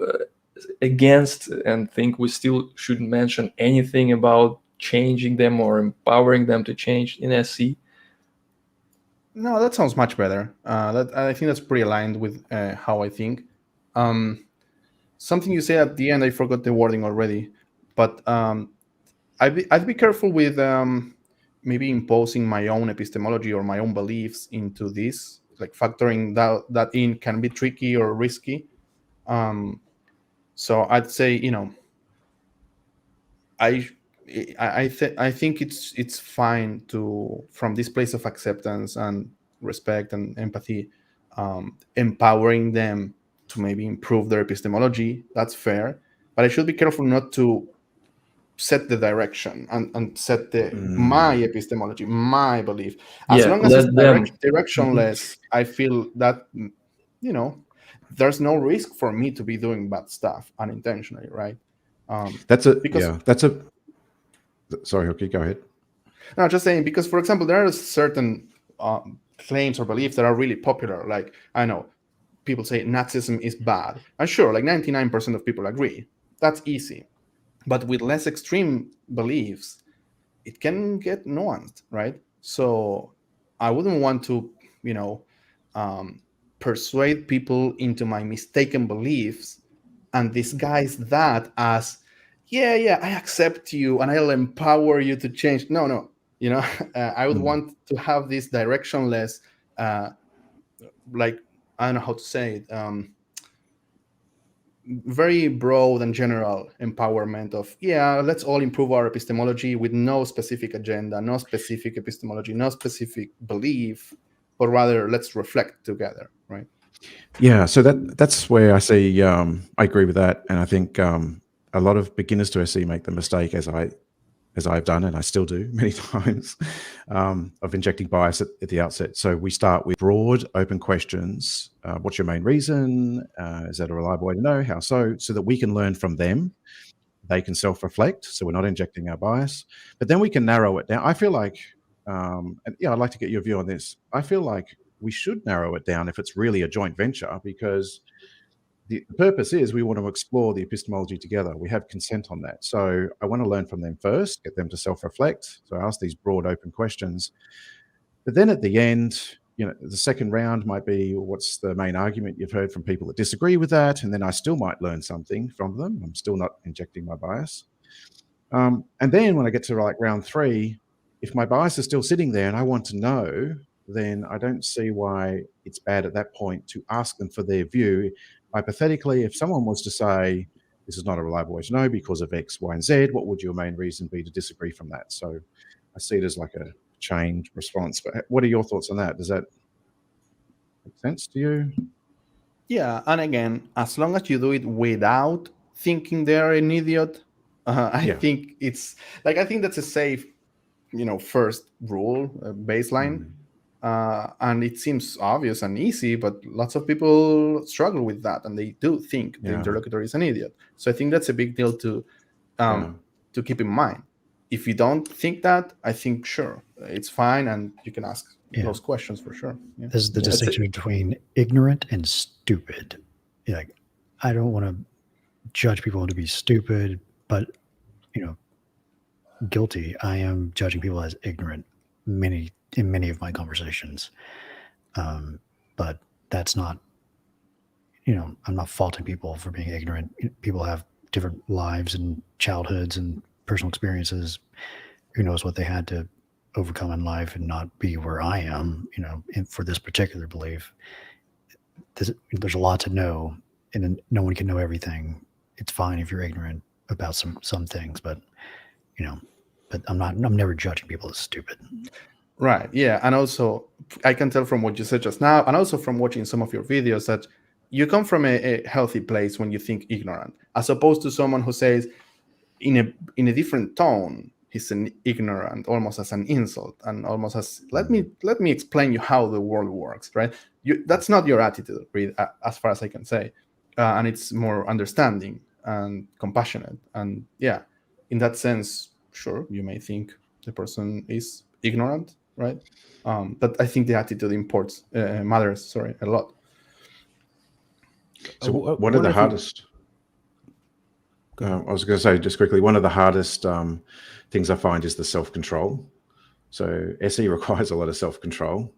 against and think we still shouldn't mention anything about changing them or empowering them to change in SC? No, that sounds much better. I think that's pretty aligned with how I think. Something you say at the end, I forgot the wording already, but I'd be careful with maybe imposing my own epistemology or my own beliefs into this. Like factoring that in can be tricky or risky. So I'd say, I think it's fine to, from this place of acceptance and respect and empathy, empowering them to maybe improve their epistemology. That's fair, but I should be careful not to set the direction and set my epistemology, my belief. As long as it's directionless, I feel that there's no risk for me to be doing bad stuff unintentionally, right? Sorry, Hooky, go ahead. No, just saying, because, for example, there are certain claims or beliefs that are really popular. Like, I know people say Nazism is bad. And sure, like 99% of people agree. That's easy. But with less extreme beliefs, it can get nuanced, right? So I wouldn't want to, persuade people into my mistaken beliefs and disguise that as, yeah, I accept you and I'll empower you to change. No, I would want to have this directionless, like, I don't know how to say it, very broad and general empowerment of, let's all improve our epistemology with no specific agenda, no specific epistemology, no specific belief, but rather let's reflect together, right? Yeah, so that's where I see, I agree with that. And I think a lot of beginners to SC make the mistake, as I've done, and I still do many times, of injecting bias at the outset. So we start with broad, open questions. What's your main reason? Is that a reliable way to know? How so? So that we can learn from them. They can self-reflect, so we're not injecting our bias. But then we can narrow it down. I feel like, I'd like to get your view on this. I feel like we should narrow it down if it's really a joint venture, because the purpose is we want to explore the epistemology together. We have consent on that. So I want to learn from them first, get them to self-reflect. So I ask these broad, open questions. But then at the end, the second round might be, what's the main argument you've heard from people that disagree with that? And then I still might learn something from them. I'm still not injecting my bias. And then when I get to round 3, if my bias is still sitting there and I want to know, then I don't see why it's bad at that point to ask them for their view. Hypothetically, if someone was to say, this is not a reliable way to know because of X, Y, and Z, what would your main reason be to disagree from that? So I see it as like a chained response. But what are your thoughts on that? Does that make sense to you? Yeah, and again, as long as you do it without thinking they're an idiot, I think it's like, I think that's a safe, first rule, baseline. And it seems obvious and easy, but lots of people struggle with that, and they do think the interlocutor is an idiot. So I think that's a big deal to keep in mind. If you don't think that, I think, sure, it's fine, and you can ask those questions for sure. Yeah. This is the distinction between ignorant and stupid. Like, I don't want to judge people to be stupid, but, guilty. I am judging people as ignorant in many of my conversations. But that's not, I'm not faulting people for being ignorant. People have different lives and childhoods and personal experiences. Who knows what they had to overcome in life and not be where I am, for this particular belief. There's a lot to know, and no one can know everything. It's fine if you're ignorant about some things, but, but I'm never judging people as stupid. Right. Yeah. And also, I can tell from what you said just now, and also from watching some of your videos, that you come from a healthy place when you think ignorant, as opposed to someone who says in a different tone, he's an ignorant, almost as an insult, and almost as let me explain you how the world works. Right. That's not your attitude, Reid, as far as I can say, and it's more understanding and compassionate. And yeah, in that sense, sure, you may think the person is ignorant, right? But I think the attitude matters a lot. So one of the hardest, I was going to say just quickly, one of the hardest things I find is the self-control. So SE requires a lot of self-control,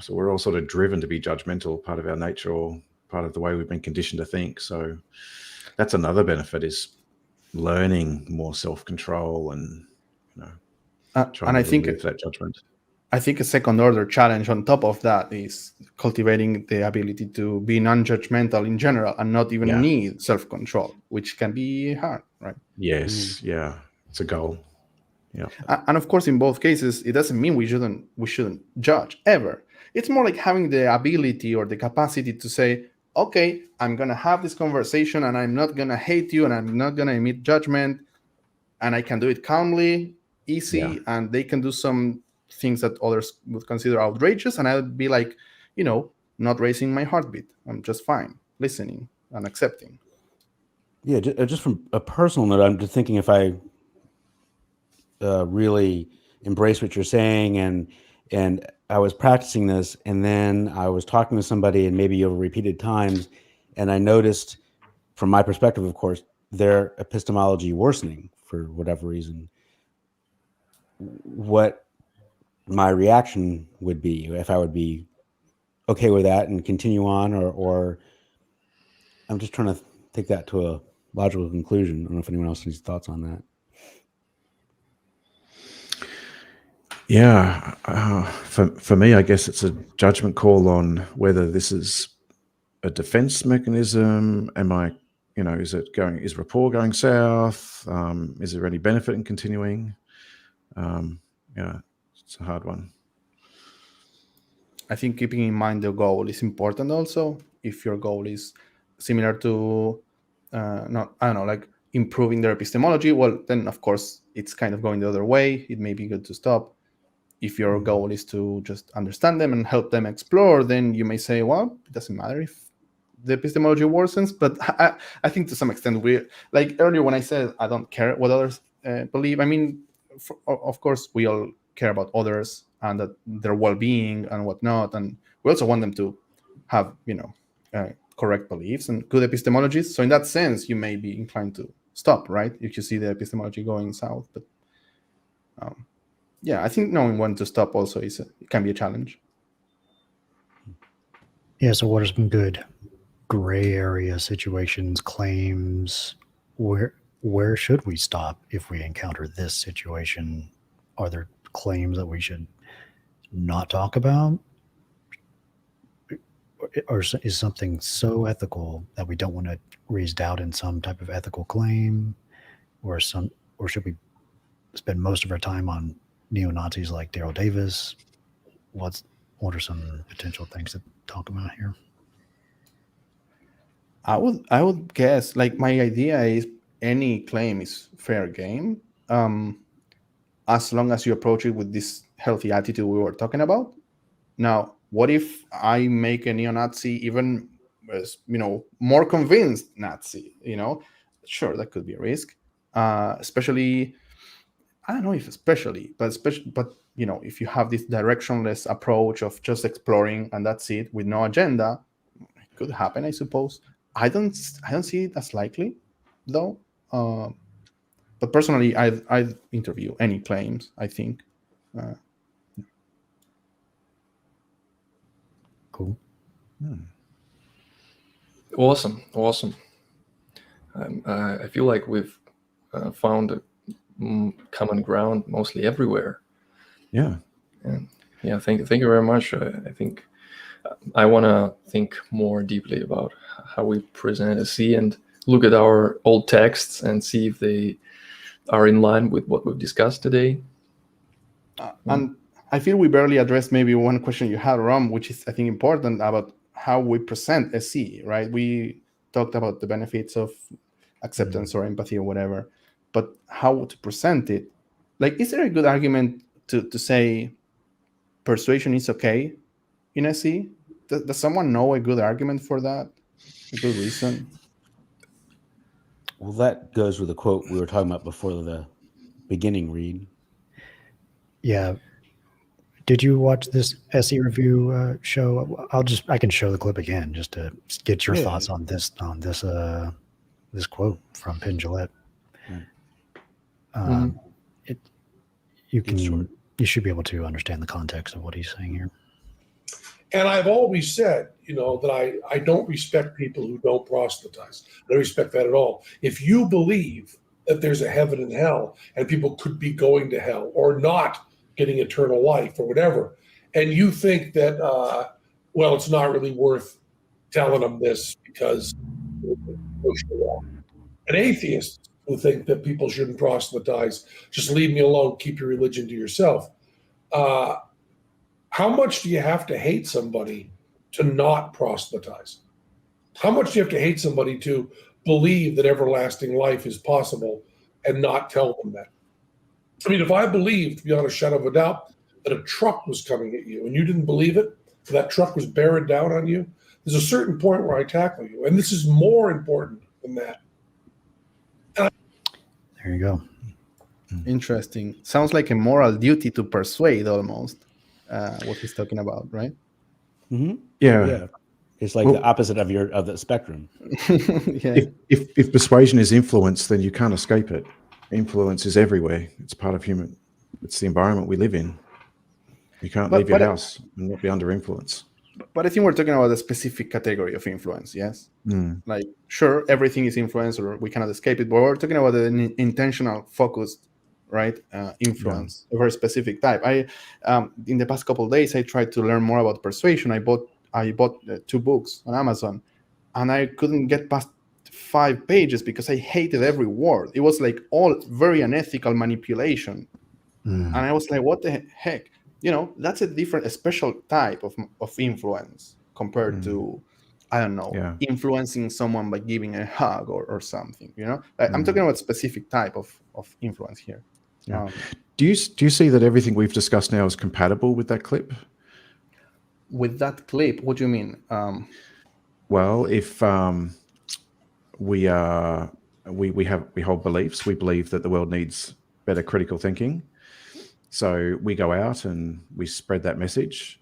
so we're all sort of driven to be judgmental, part of our nature or part of the way we've been conditioned to think. So that's another benefit, is learning more self-control and, trying to remove that judgment. I think a second order challenge on top of that is cultivating the ability to be non-judgmental in general and not even need self-control, which can be hard, right? Yes. Yeah. It's a goal. Yeah. And of course, in both cases, it doesn't mean we shouldn't judge ever. It's more like having the ability or the capacity to say, okay, I'm going to have this conversation and I'm not going to hate you and I'm not going to emit judgment, and I can do it calmly, easy, and they can do some things that others would consider outrageous, and I'll be like, not raising my heartbeat. I'm just fine listening and accepting. Yeah, just from a personal note, I'm just thinking if I really embrace what you're saying, and I was practicing this, and then I was talking to somebody, and maybe over repeated times, and I noticed, from my perspective, of course, their epistemology worsening for whatever reason, what my reaction would be, if I would be okay with that and continue on, or I'm just trying to take that to a logical conclusion. I don't know if anyone else has thoughts on that. Yeah, for me, I guess it's a judgment call on whether this is a defense mechanism. Am I, is rapport going south? Is there any benefit in continuing? It's a hard one. I think keeping in mind the goal is important also. If your goal is similar to, like improving their epistemology, well, then of course it's kind of going the other way. It may be good to stop. If your goal is to just understand them and help them explore, then you may say, well, it doesn't matter if the epistemology worsens. But I think to some extent, like earlier when I said I don't care what others believe, I mean, of course, we all care about others and that their well-being and whatnot, and we also want them to have correct beliefs and good epistemologies. So in that sense, you may be inclined to stop, right, if you see the epistemology going south. But I think knowing when to stop also it can be a challenge. Yeah. So what are some good gray area situations, claims? Where should we stop if we encounter this situation? Are there claims that we should not talk about? Or is something so ethical that we don't want to raise doubt in some type of ethical claim? Or should we spend most of our time on neo-Nazis like Daryl Davis? What are some potential things to talk about here? I would guess, like, my idea is any claim is fair game, as long as you approach it with this healthy attitude we were talking about. Now, what if I make a neo-Nazi even, more convinced Nazi? Sure, that could be a risk, especially. I don't know if especially, but if you have this directionless approach of just exploring and that's it with no agenda, it could happen, I suppose. I don't see it as likely, though. But personally, I'd interview any claims, I think. Cool. Awesome. I feel like we've found a common ground mostly everywhere. Yeah. And thank you very much. I think I want to think more deeply about how we present SE and look at our old texts and see if they are in line with what we've discussed today. And I feel we barely addressed maybe one question you had, Rom, which is, I think, important about how we present SE, right? We talked about the benefits of acceptance or empathy or whatever, but how to present it. Like, is there a good argument to say persuasion is okay in SE? Does someone know a good argument for that? A good reason? Well, that goes with the quote we were talking about before the beginning, Reid. Yeah. Did you watch this SE review show? I can show the clip again just to get your thoughts on this this quote from Penn Jillette. You should be able to understand the context of what he's saying here. And I've always said, that I don't respect people who don't proselytize. I don't respect that at all. If you believe that there's a heaven and hell and people could be going to hell or not getting eternal life or whatever, and you think that, well, it's not really worth telling them this because an atheist who think that people shouldn't proselytize, just leave me alone, keep your religion to yourself. How much do you have to hate somebody to not proselytize? How much do you have to hate somebody to believe that everlasting life is possible and not tell them that? I mean, if I believed beyond a shadow of a doubt that a truck was coming at you and you didn't believe it, that truck was bearing down on you, there's a certain point where I tackle you. And this is more important than that. There you go. Interesting. Sounds like a moral duty to persuade almost, what he's talking about, right? Mm-hmm. Yeah. It's like the opposite of the spectrum. Yeah. If persuasion is influence, then you can't escape it. Influence is everywhere. It's part of human. It's the environment we live in. You can't leave your house and not be under influence. But I think we're talking about a specific category of influence, yes? Like, sure, everything is influence or we cannot escape it, but we're talking about an intentional, focused, right, influence, a very specific type. In the past couple of days, I tried to learn more about persuasion. I bought 2 books on Amazon, and I couldn't get past 5 pages because I hated every word. It was like all very unethical manipulation. And I was like, what the heck? That's a special type of influence compared to, I don't know, influencing someone by giving a hug or something, I'm talking about specific type of influence here. Yeah. Do you see that everything we've discussed now is compatible with that clip? With that clip, what do you mean? Well, if we hold beliefs, we believe that the world needs better critical thinking. So we go out and we spread that message.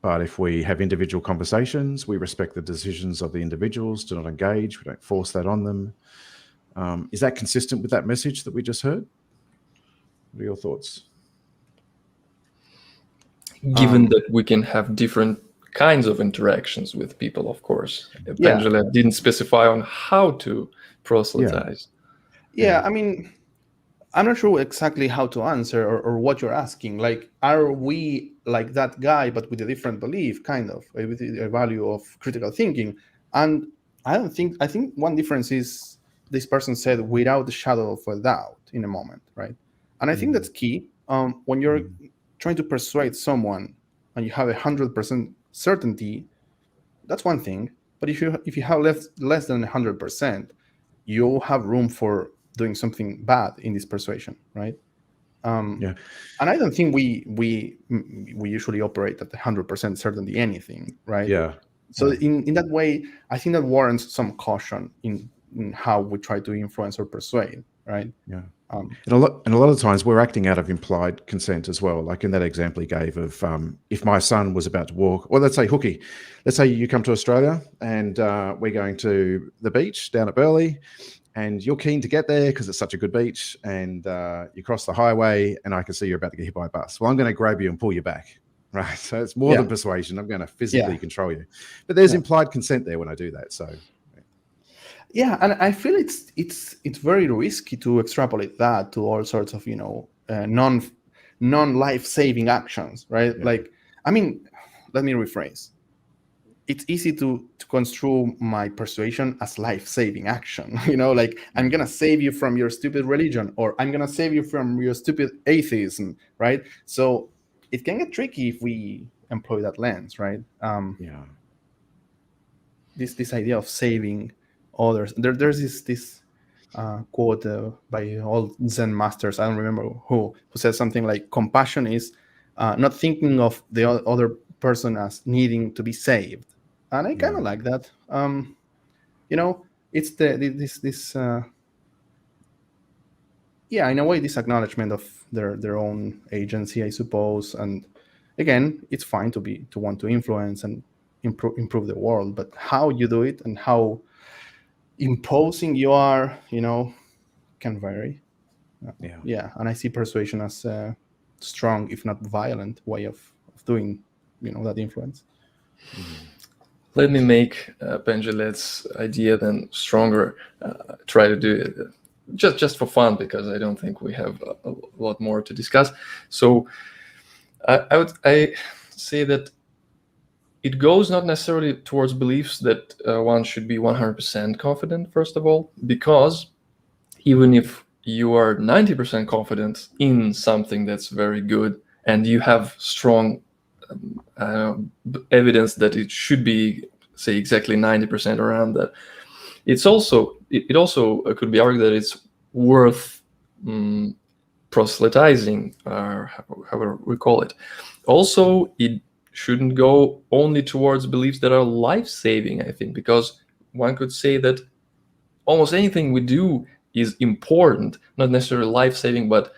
But if we have individual conversations, we respect the decisions of the individuals, do not engage, we don't force that on them. Is that consistent with that message that we just heard? What are your thoughts? Given that we can have different kinds of interactions with people, of course. Angela didn't specify on how to proselytize. Yeah, I mean, I'm not sure exactly how to answer or what you're asking. Like, are we like that guy, but with a different belief, kind of, with a value of critical thinking? And I think one difference is this person said without the shadow of a doubt in a moment, right? And I think that's key. When you're trying to persuade someone and you have 100% certainty, that's one thing. But if you have less than 100%, you have room for doing something bad in this persuasion, right? And I don't think we usually operate at 100% certainty anything, right? Yeah. So in that way, I think that warrants some caution in how we try to influence or persuade, right? Yeah. And a lot of times we're acting out of implied consent as well. Like in that example he gave of if my son was about to walk, or let's say Hooky, let's say you come to Australia and we're going to the beach down at Burleigh, and you're keen to get there because it's such a good beach, and you cross the highway and I can see you're about to get hit by a bus. Well, I'm going to grab you and pull you back, right? So it's more than persuasion. I'm going to physically control you. But there's implied consent there when I do that. So yeah, and I feel it's very risky to extrapolate that to all sorts of non life-saving actions, right? Like, I mean, let me rephrase. it's easy to construe my persuasion as life-saving action. You know, like I'm gonna save you from your stupid religion, or I'm gonna save you from your stupid atheism, right? So it can get tricky if we employ that lens, right? Yeah. This idea of saving others. There's this quote by all Zen masters. I don't remember who says something like, "Compassion is not thinking of the other person as needing to be saved." And I kind of like that. You know, it's this yeah, in a way, this acknowledgement of their own agency, I suppose. And again, it's fine to want to influence and improve the world, but how you do it and how imposing you are, you know, can vary. Yeah, and I see persuasion as a strong, if not violent, way of doing, you know, that influence. Let me make Benjalet's idea then stronger. Try to do it just for fun, because I don't think we have a lot more to discuss. So I would say that it goes not necessarily towards beliefs that one should be 100% confident, first of all, because even if you are 90% confident in something that's very good and you have strong evidence that it should be, say, exactly 90% around that, it also could be argued that it's worth proselytizing, or however we call it. Also, it shouldn't go only towards beliefs that are life-saving, I think, because one could say that almost anything we do is important, not necessarily life-saving, but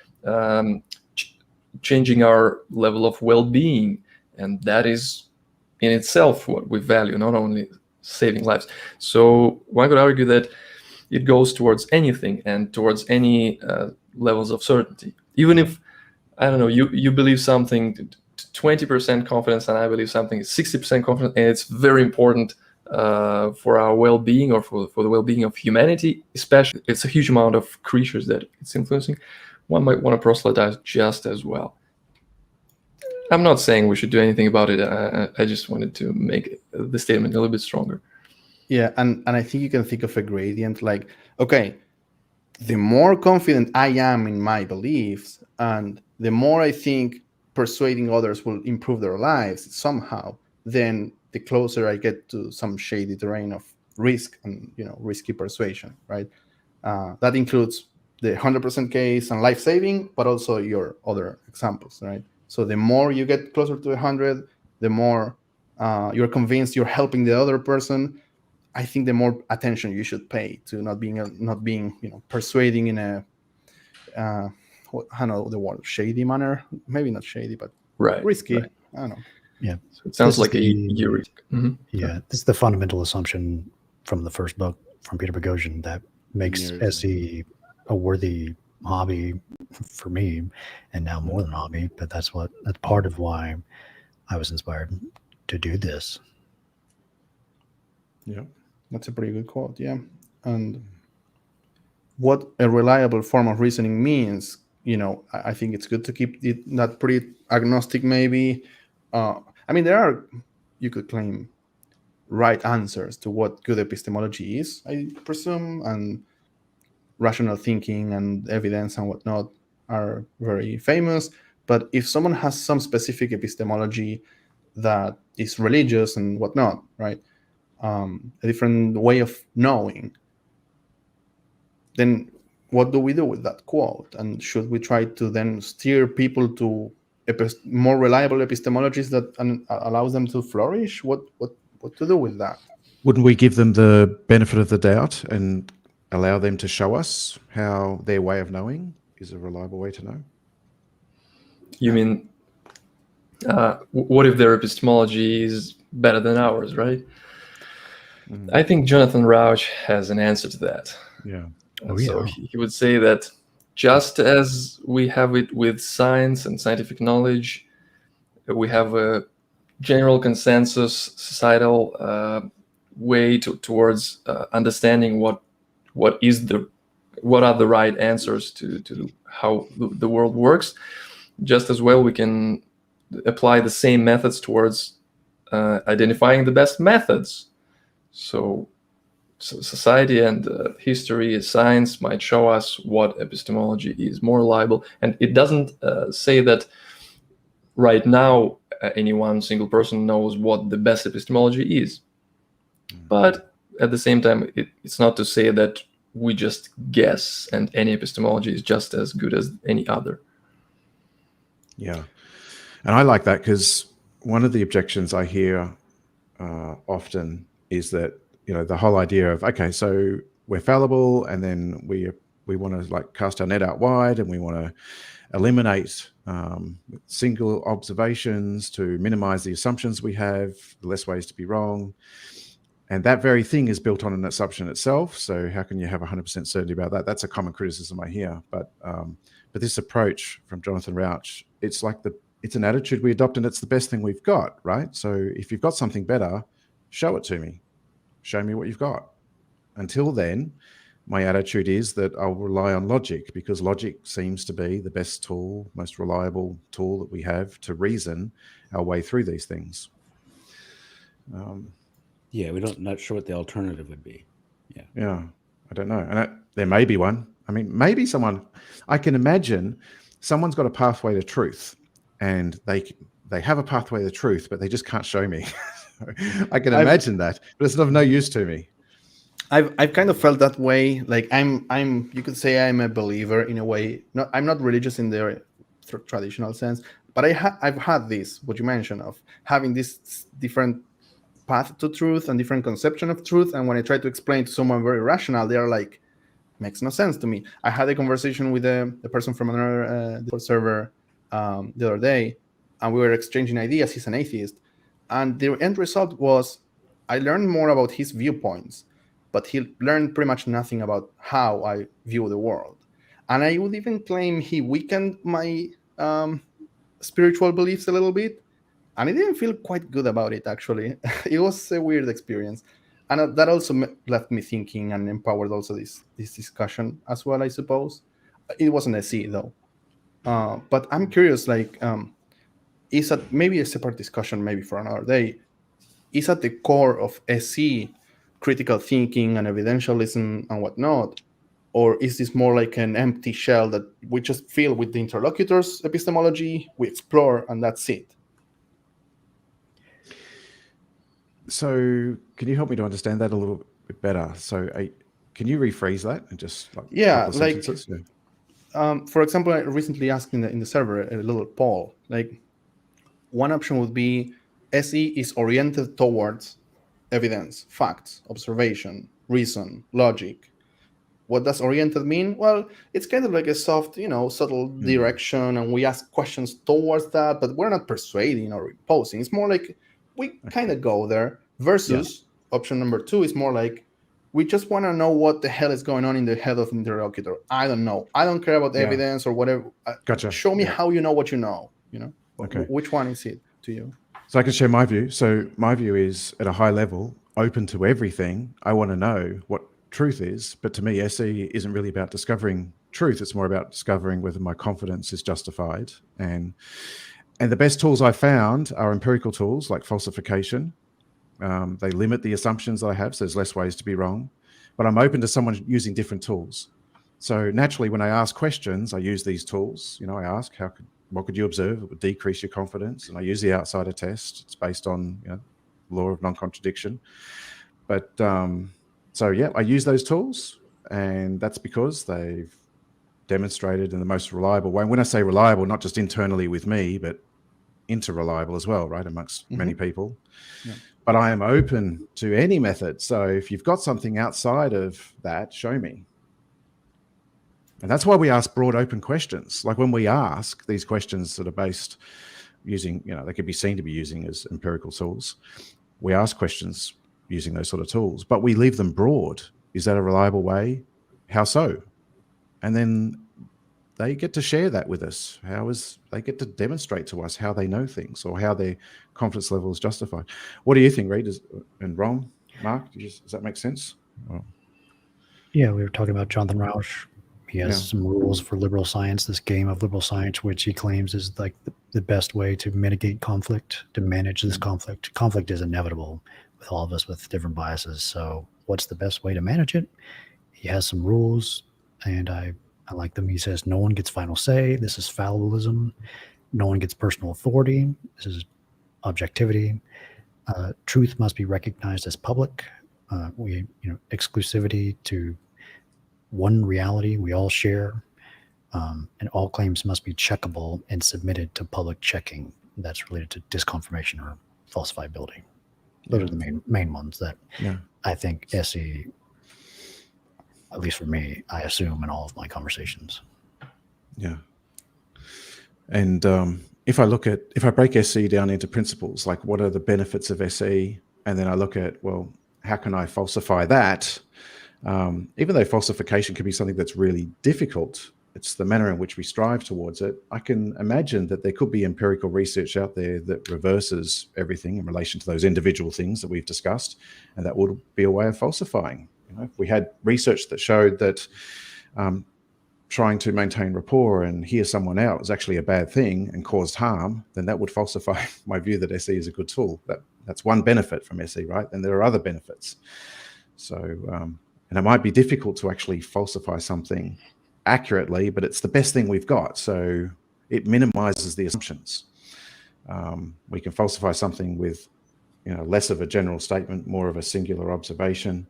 changing our level of well-being, and that is in itself what we value, not only saving lives. So one could argue that it goes towards anything and towards any levels of certainty. Even if, I don't know, you believe something 20% confidence and I believe something is 60% confidence, and it's very important for our well-being, or for the well-being of humanity, especially. It's a huge amount of creatures that it's influencing. One might want to proselytize just as well. I'm not saying we should do anything about it. I just wanted to make the statement a little bit stronger. Yeah, and I think you can think of a gradient, like, okay, the more confident I am in my beliefs, and the more I think persuading others will improve their lives somehow, then the closer I get to some shady terrain of risk and, you know, risky persuasion, right? That includes the 100% case and life-saving, but also your other examples, right? So the more you get closer to 100, the more you're convinced you're helping the other person. I think the more attention you should pay to not being you know, persuading in a I don't know the word, shady manner. Maybe not shady, but risky. Right. I don't know. Yeah. So it sounds like a heuristic. Mm-hmm. Yeah, this is the fundamental assumption from the first book from Peter Boghossian that makes SE a worthy hobby for me, and now more than hobby. But that's part of why I was inspired to do this. Yeah, that's a pretty good quote. Yeah, and what a reliable form of reasoning means, you know, I think it's good to keep it that pretty agnostic. Maybe, I mean, there are, you could claim, right answers to what good epistemology is, I presume, and rational thinking and evidence and whatnot are very famous. But if someone has some specific epistemology that is religious and whatnot, right, a different way of knowing, then what do we do with that quote? And should we try to then steer people to more reliable epistemologies that allows them to flourish? What to do with that? Wouldn't we give them the benefit of the doubt and allow them to show us how their way of knowing is a reliable way to know? You mean, what if their epistemology is better than ours, right? Mm-hmm. I think Jonathan Rauch has an answer to that. Yeah. So he would say that just as we have it with science and scientific knowledge, we have a general consensus, societal way towards understanding what are the right answers to how the world works. Just as well, we can apply the same methods towards identifying the best methods. So society and history, science might show us what epistemology is more reliable. And it doesn't say that right now any one single person knows what the best epistemology is. But at the same time, it's not to say that we just guess and any epistemology is just as good as any other. Yeah. And I like that, because one of the objections I hear often is that, the whole idea of, okay, so we're fallible, and then we want to like cast our net out wide, and we want to eliminate single observations to minimize the assumptions we have, the less ways to be wrong. And that very thing is built on an assumption itself. So how can you have 100% certainty about that? That's a common criticism I hear. But this approach from Jonathan Rauch, it's like it's an attitude we adopt, and it's the best thing we've got, right? So if you've got something better, show it to me. Show me what you've got. Until then, my attitude is that I'll rely on logic, because logic seems to be the best tool, most reliable tool that we have to reason our way through these things. Yeah, not sure what the alternative would be. Yeah, I don't know. And there may be one. I mean, maybe I can imagine someone's got a pathway to truth, and they have a pathway to truth, but they just can't show me. I can imagine that, but it's of no use to me. I've kind of felt that way. Like I'm you could say I'm a believer in a way. I'm not religious in the traditional sense, but I've had this, what you mentioned, of having this different path to truth and different conception of truth. And when I try to explain to someone very rational, they are like, makes no sense to me. I had a conversation with a person from another server the other day, and we were exchanging ideas. He's an atheist, and the end result was I learned more about his viewpoints, but he learned pretty much nothing about how I view the world. And I would even claim he weakened my spiritual beliefs a little bit. And I didn't feel quite good about it, actually. It was a weird experience. And that also left me thinking, and empowered also this discussion as well, I suppose. It wasn't a C, though. But I'm curious, like, is that maybe a separate discussion, maybe for another day, is at the core of SC critical thinking and evidentialism and whatnot? Or is this more like an empty shell that we just fill with the interlocutor's epistemology, we explore, and that's it? So can you help me to understand that a little bit better? So can you rephrase that and just like for example, I recently asked in the server a little poll. Like, one option would be SE is oriented towards evidence, facts, observation, reason, logic. What does oriented mean? Well, it's kind of like a soft, subtle direction, and we ask questions towards that, but we're not persuading or imposing. It's more like we kind of go there, versus option number 2 is more like we just want to know what the hell is going on in the head of the interlocutor. I don't know. I don't care about evidence or whatever. Gotcha. Show me how you know what you know. Okay. Which one is it to you? So I can share my view. So my view is, at a high level, open to everything. I want to know what truth is, but to me, SE isn't really about discovering truth. It's more about discovering whether my confidence is justified. And the best tools I found are empirical tools like falsification. They limit the assumptions I have, so there's less ways to be wrong. But I'm open to someone using different tools. So naturally, when I ask questions, I use these tools. I ask, what could you observe? It would decrease your confidence. And I use the outsider test. It's based on law of non-contradiction. But I use those tools, and that's because they've demonstrated in the most reliable way. When I say reliable, not just internally with me, but interreliable as well, right, amongst many people. Yeah. But I am open to any method. So if you've got something outside of that, show me. And that's why we ask broad open questions. Like when we ask these questions that are based using, they could be seen to be using as empirical tools. We ask questions using those sort of tools, but we leave them broad. Is that a reliable way? How so? And then they get to share that with us. They get to demonstrate to us how they know things or how their confidence level is justified. What do you think, Reid and Ron? Mark, does that make sense? Yeah, we were talking about Jonathan Rauch He has some rules for liberal science, this game of liberal science, which he claims is like the best way to mitigate conflict, to manage this conflict. Conflict is inevitable with all of us with different biases. So what's the best way to manage it? He has some rules, and I like them. He says no one gets final say. This is fallibilism. No one gets personal authority. This is objectivity. Truth must be recognized as public. Exclusivity to one reality we all share, and all claims must be checkable and submitted to public checking. That's related to disconfirmation or falsifiability. Those are the main ones that I think SE, at least for me, I assume in all of my conversations. Yeah. And if I break SE down into principles, like what are the benefits of SE? And then I look at, well, how can I falsify that? Even though falsification can be something that's really difficult, it's the manner in which we strive towards it. I can imagine that there could be empirical research out there that reverses everything in relation to those individual things that we've discussed, and that would be a way of falsifying. If we had research that showed that trying to maintain rapport and hear someone out is actually a bad thing and caused harm, then that would falsify my view that SE is a good tool. That's one benefit from SE, right? And there are other benefits. So, and it might be difficult to actually falsify something accurately, but it's the best thing we've got. So it minimizes the assumptions. We can falsify something with, less of a general statement, more of a singular observation,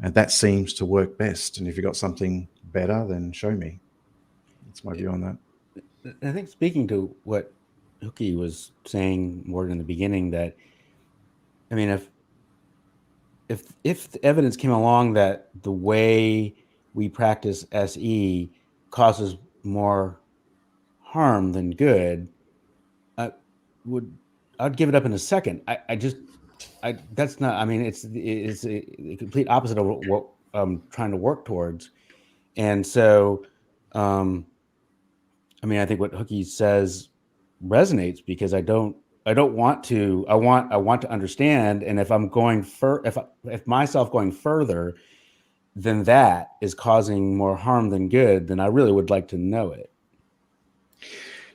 and that seems to work best. And if you've got something better, then show me. That's my view on that. I think speaking to what Hooky was saying more in the beginning, that, I mean, if the evidence came along that the way we practice SE causes more harm than good, I'd give it up in a second. That's not, I mean, it's a complete opposite of what I'm trying to work towards. And so, I mean, I think what Hooky says resonates, because I want to understand. And if I'm going if myself going further, then that is causing more harm than good, then I really would like to know it.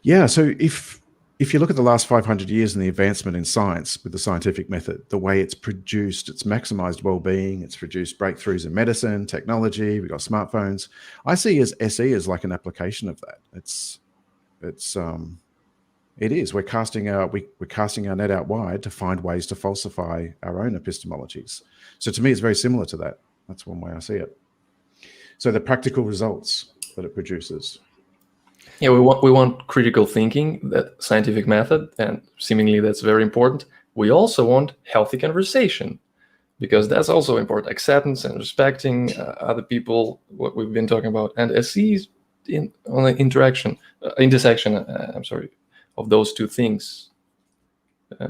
Yeah. So if you look at the last 500 years and the advancement in science with the scientific method, the way it's maximized well-being, it's produced breakthroughs in medicine, technology, we've got smartphones. I see as SE as like an application of that. It is. We're casting our net out wide to find ways to falsify our own epistemologies. So to me, it's very similar to that. That's one way I see it. So the practical results that it produces. Yeah, we want critical thinking, that scientific method, and seemingly that's very important. We also want healthy conversation, because that's also important. Acceptance and respecting other people, what we've been talking about, and SE on the intersection. Of those two things,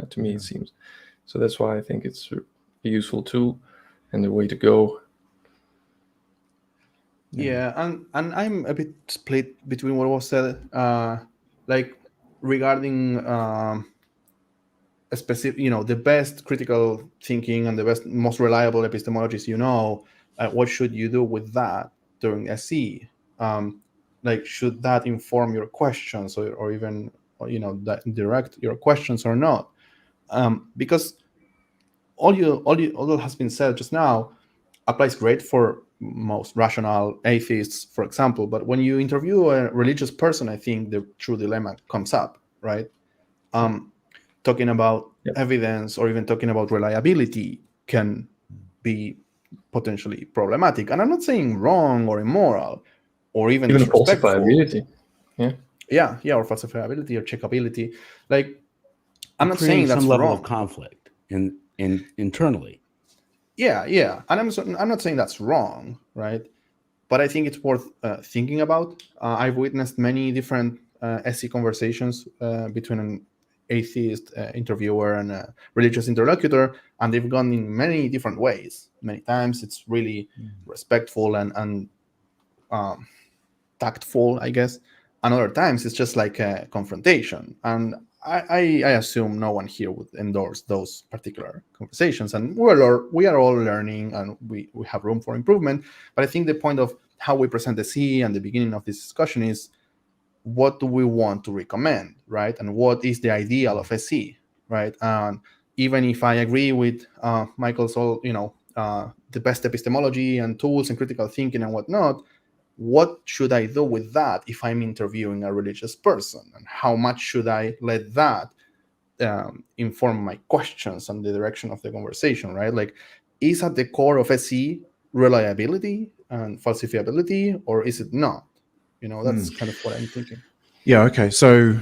to me it seems. So that's why I think it's a useful tool and the way to go. Yeah, and I'm a bit split between what was said, like regarding a specific, the best critical thinking and the most reliable epistemologies. What should you do with that during SE? Like, should that inform your questions, or even that direct your questions or not? Because all that has been said just now applies great for most rational atheists, for example. But when you interview a religious person, I think the true dilemma comes up, right? Talking about evidence or even talking about reliability can be potentially problematic. And I'm not saying wrong or immoral or even falsifiability. Yeah, or falsifiability or checkability. Like, I'm not saying Creating that's some level wrong. of conflict internally. Yeah, and I'm not saying that's wrong, right? But I think it's worth thinking about. I've witnessed many different SE conversations between an atheist interviewer and a religious interlocutor, and they've gone in many different ways. Many times it's really respectful and tactful, I guess. And other times it's just like a confrontation. And I assume no one here would endorse those particular conversations. And we are all learning, and we have room for improvement. But I think the point of how we present the C and the beginning of this discussion is, what do we want to recommend, right? And what is the ideal of SE, right? And even if I agree with Michael's all, the best epistemology and tools and critical thinking and whatnot, what should I do with that if I'm interviewing a religious person? And how much should I let that inform my questions and the direction of the conversation, right? Like, is at the core of SE reliability and falsifiability, or is it not? That's kind of what I'm thinking. Yeah. Okay. So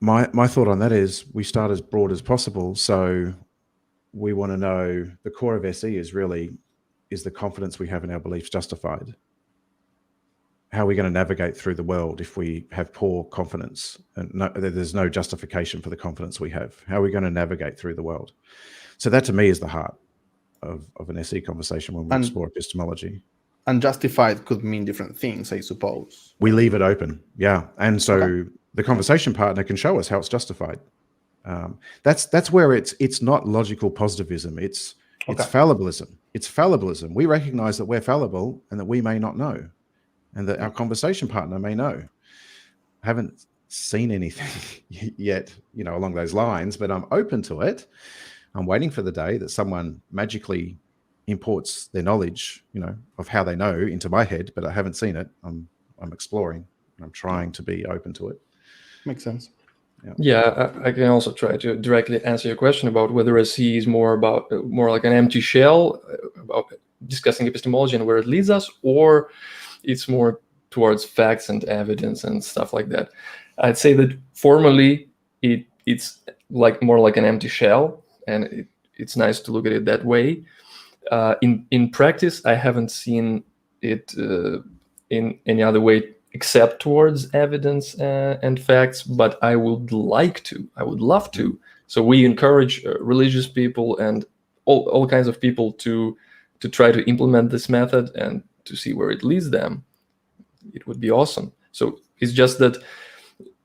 my thought on that is we start as broad as possible. So we want to know the core of SE is the confidence we have in our beliefs justified? How are we going to navigate through the world if we have poor confidence and there's no justification for the confidence we have? How are we going to navigate through the world? So that to me is the heart of an SE conversation when we explore epistemology. And justified could mean different things, I suppose. We leave it open. Yeah. And so the conversation partner can show us how it's justified. That's where it's not logical positivism. It's fallibilism. It's fallibilism. We recognize that we're fallible and that we may not know, and that our conversation partner may know. I haven't seen anything yet, along those lines, but I'm open to it. I'm waiting for the day that someone magically imports their knowledge, of how they know into my head, but I haven't seen it. I'm exploring. I'm trying to be open to it. Makes sense. Yeah, I can also try to directly answer your question about whether SE is more like an empty shell about discussing epistemology and where it leads us, or it's more towards facts and evidence and stuff like that. I'd say that formally it's like more like an empty shell, and it's nice to look at it that way. In practice, I haven't seen it in any other way except towards evidence and facts, but I would love to. So we encourage religious people and all kinds of people to try to implement this method and to see where it leads them. It would be awesome. So it's just that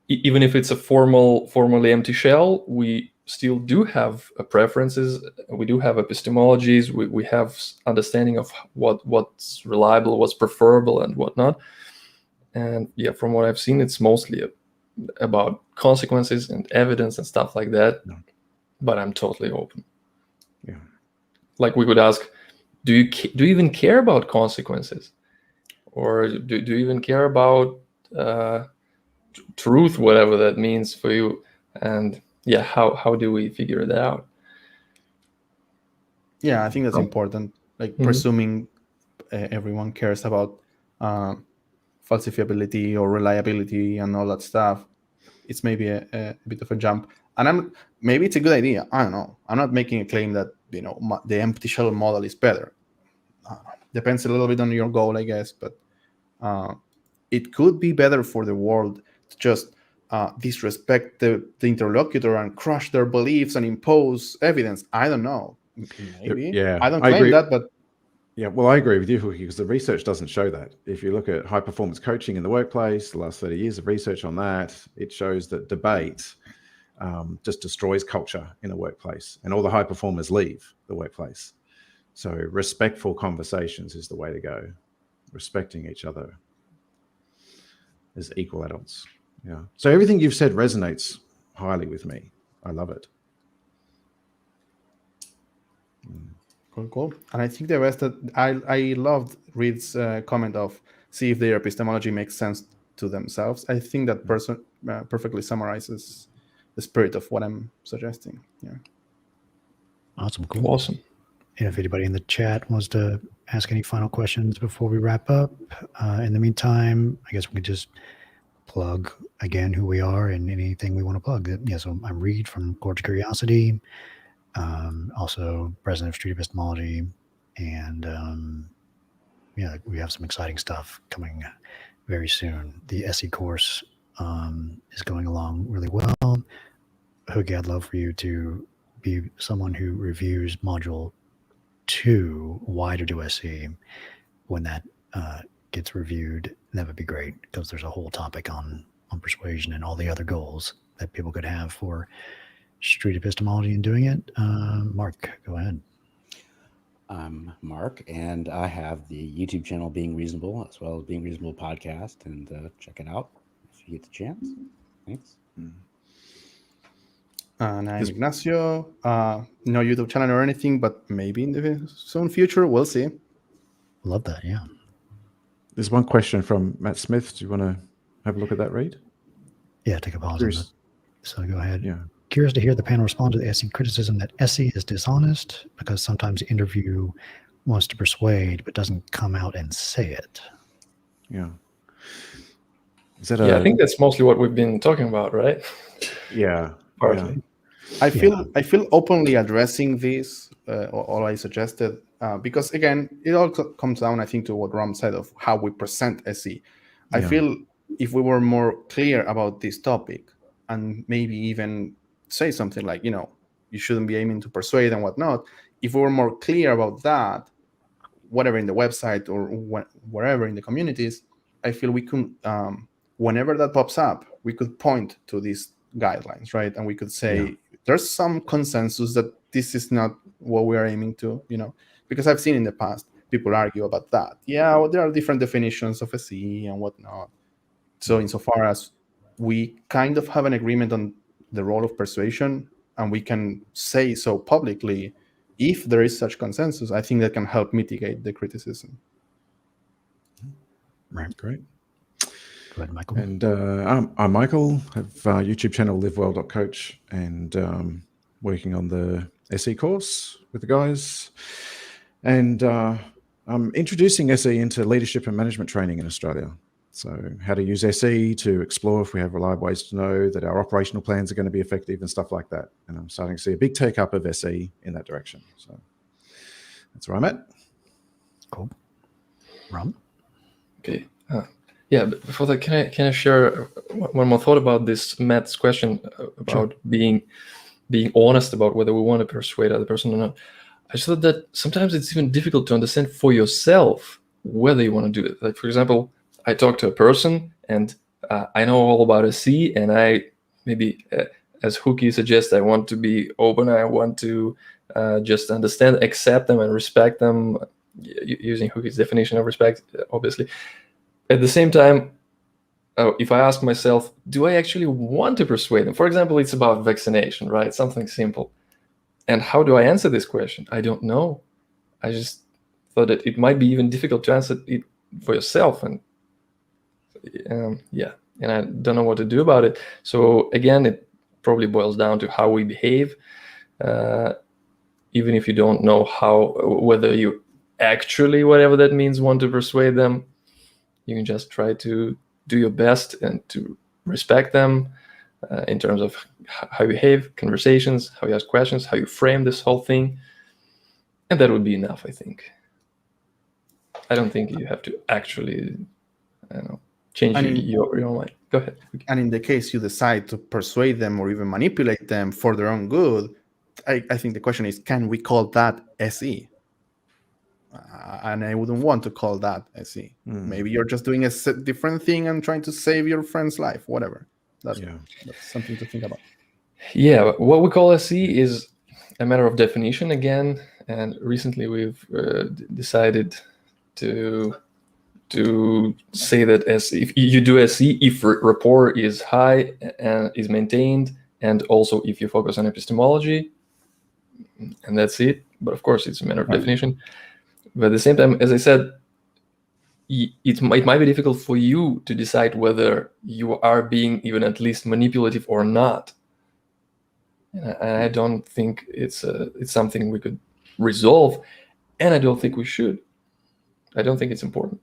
even if it's a formally empty shell, we still do have preferences. We do have epistemologies. We have understanding of what's reliable, what's preferable, and whatnot. And yeah, from what I've seen, it's mostly about consequences and evidence and stuff like that. Yeah. But I'm totally open. Yeah. Like we could ask, do you even care about consequences, or do you even care about truth, whatever that means for you? And yeah, how do we figure that out? Yeah, I think that's important. Like presuming everyone cares about falsifiability or reliability and all that stuff, it's maybe a bit of a jump. And maybe it's a good idea. I don't know. I'm not making a claim that the empty shell model is better. Depends a little bit on your goal, I guess. But it could be better for the world to just disrespect the interlocutor and crush their beliefs and impose evidence. I don't know. Maybe. Yeah, I don't claim that, but. Yeah, well, I agree with you, Hooky, because the research doesn't show that. If you look at high-performance coaching in the workplace, the last 30 years of research on that, it shows that debate just destroys culture in a workplace, and all the high performers leave the workplace. So respectful conversations is the way to go. Respecting each other as equal adults. Yeah. So everything you've said resonates highly with me. I love it. Cool. And I think the rest that I loved Reid's comment of see if their epistemology makes sense to themselves. I think that person perfectly summarizes the spirit of what I'm suggesting. Yeah. Awesome. Cool. Awesome. And if anybody in the chat wants to ask any final questions before we wrap up, in the meantime, I guess we could just plug again who we are and anything we want to plug. Yeah, so I'm Reid from Cordial Curiosity. Also president of Street Epistemology, and we have some exciting stuff coming very soon. The SE course is going along really well. Hooky, I'd love for you to be someone who reviews module 2, Why to Do SE, when that gets reviewed. That would be great, because there's a whole topic on persuasion and all the other goals that people could have for street epistemology and doing it. Mark, go ahead. I'm Mark, and I have the YouTube channel Being Reasonable, as well as Being Reasonable podcast, and check it out if you get the chance. Thanks. And I'm Ignacio. No YouTube channel or anything, but maybe in the soon future, we'll see. Love that. Yeah. There's one question from Matt Smith. Do you want to have a look at that, Reid? Yeah. Take a pause on Curious. that. So go ahead. Yeah. Curious to hear the panel respond to the SE criticism that SE is dishonest because sometimes the interview wants to persuade but doesn't come out and say it. Yeah. Is that I think that's mostly what we've been talking about, right? Yeah. Partly. I feel openly addressing this, all I suggested, because again, it all comes down, I think, to what Ram said of how we present SE. I feel if we were more clear about this topic and maybe even say something like, you shouldn't be aiming to persuade and whatnot. If we were more clear about that, whatever in the website or wherever in the communities, I feel we could, whenever that pops up, we could point to these guidelines, right? And we could say, there's some consensus that this is not what we are aiming to, because I've seen in the past, people argue about that. Yeah, well, there are different definitions of SE and whatnot. So insofar as we kind of have an agreement on the role of persuasion, and we can say so publicly, if there is such consensus, I think that can help mitigate the criticism. Right. Great. Go ahead, Michael. And I'm Michael. I have a YouTube channel, LiveWell.coach, and working on the SE course with the guys. And I'm introducing SE into leadership and management training in Australia. So how to use SE to explore if we have reliable ways to know that our operational plans are going to be effective and stuff like that. And I'm starting to see a big take up of SE in that direction. So that's where I'm at. Cool. Ram? Okay. But before that, can I share one more thought about this Matt's question about being honest about whether we want to persuade the other person or not? I just thought that sometimes it's even difficult to understand for yourself whether you want to do it. Like, for example, I talk to a person and I know all about SE, and I maybe, as Hooky suggests, I want to be open. I want to just understand, accept them, and respect them, using Hooky's definition of respect, obviously. At the same time, if I ask myself, do I actually want to persuade them? For example, it's about vaccination, right? Something simple. And how do I answer this question? I don't know. I just thought that it might be even difficult to answer it for yourself. And and I don't know what to do about it. So again, it probably boils down to how we behave. Even if you don't know whether you actually, whatever that means, want to persuade them, you can just try to do your best and to respect them in terms of how you behave, conversations, how you ask questions, how you frame this whole thing. And that would be enough, I think. I don't think you have to actually, change your mind. Go ahead. And in the case you decide to persuade them or even manipulate them for their own good, I think the question is, can we call that SE? And I wouldn't want to call that SE. Maybe you're just doing a different thing and trying to save your friend's life, whatever. That's something to think about. Yeah, what we call SE is a matter of definition again. And recently we've decided to say that if you do SE, if rapport is high and is maintained, and also if you focus on epistemology, and that's it. But of course, it's a matter of definition. But at the same time, as I said, it might be difficult for you to decide whether you are being even at least manipulative or not. And I don't think it's something we could resolve, and I don't think we should. I don't think it's important.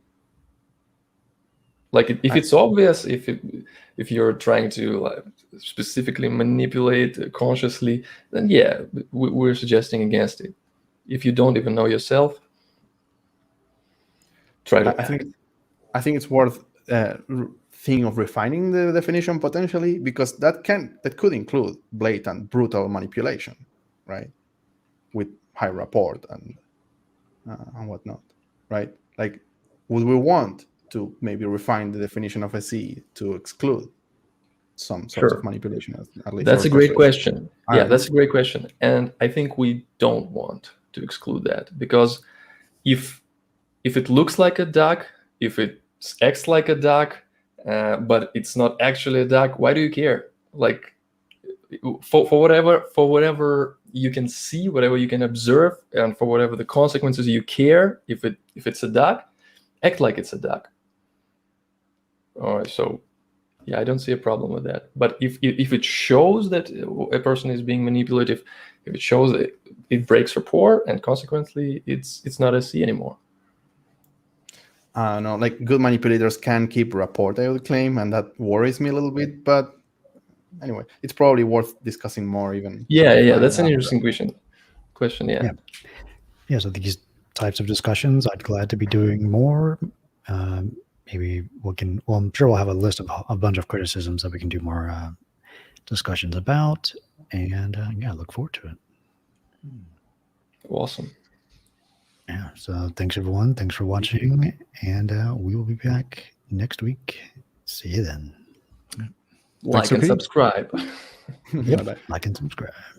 Like if it's obvious, if you're trying to specifically manipulate consciously, then yeah, we're suggesting against it. If you don't even know yourself, try to. I think it's worth thinking of refining the definition potentially, because that could include blatant, brutal manipulation, right, with high rapport and whatnot, right? Like, would we want to maybe refine the definition of SE to exclude some sorts of manipulation? At least that's a great question. Yeah, that's a great question, and I think we don't want to exclude that, because if it looks like a duck, if it acts like a duck, but it's not actually a duck, why do you care? Like, for whatever you can see, whatever you can observe, and for whatever the consequences you care, if it's a duck, act like it's a duck. All right, so yeah, I don't see a problem with that. But if it shows that a person is being manipulative, if it shows that it breaks rapport, and consequently it's not a C anymore. No, like good manipulators can keep rapport, I would claim, and that worries me a little bit. But anyway, it's probably worth discussing more even. Yeah, that's an interesting question. Yeah. Yeah, so these types of discussions, I'd glad to be doing more. Maybe I'm sure we'll have a list of a bunch of criticisms that we can do more discussions about. And yeah, look forward to it. Awesome. Yeah, so thanks everyone. Thanks for watching. And we will be back next week. See you then. Like and Hooky. subscribe. Yep, like and subscribe.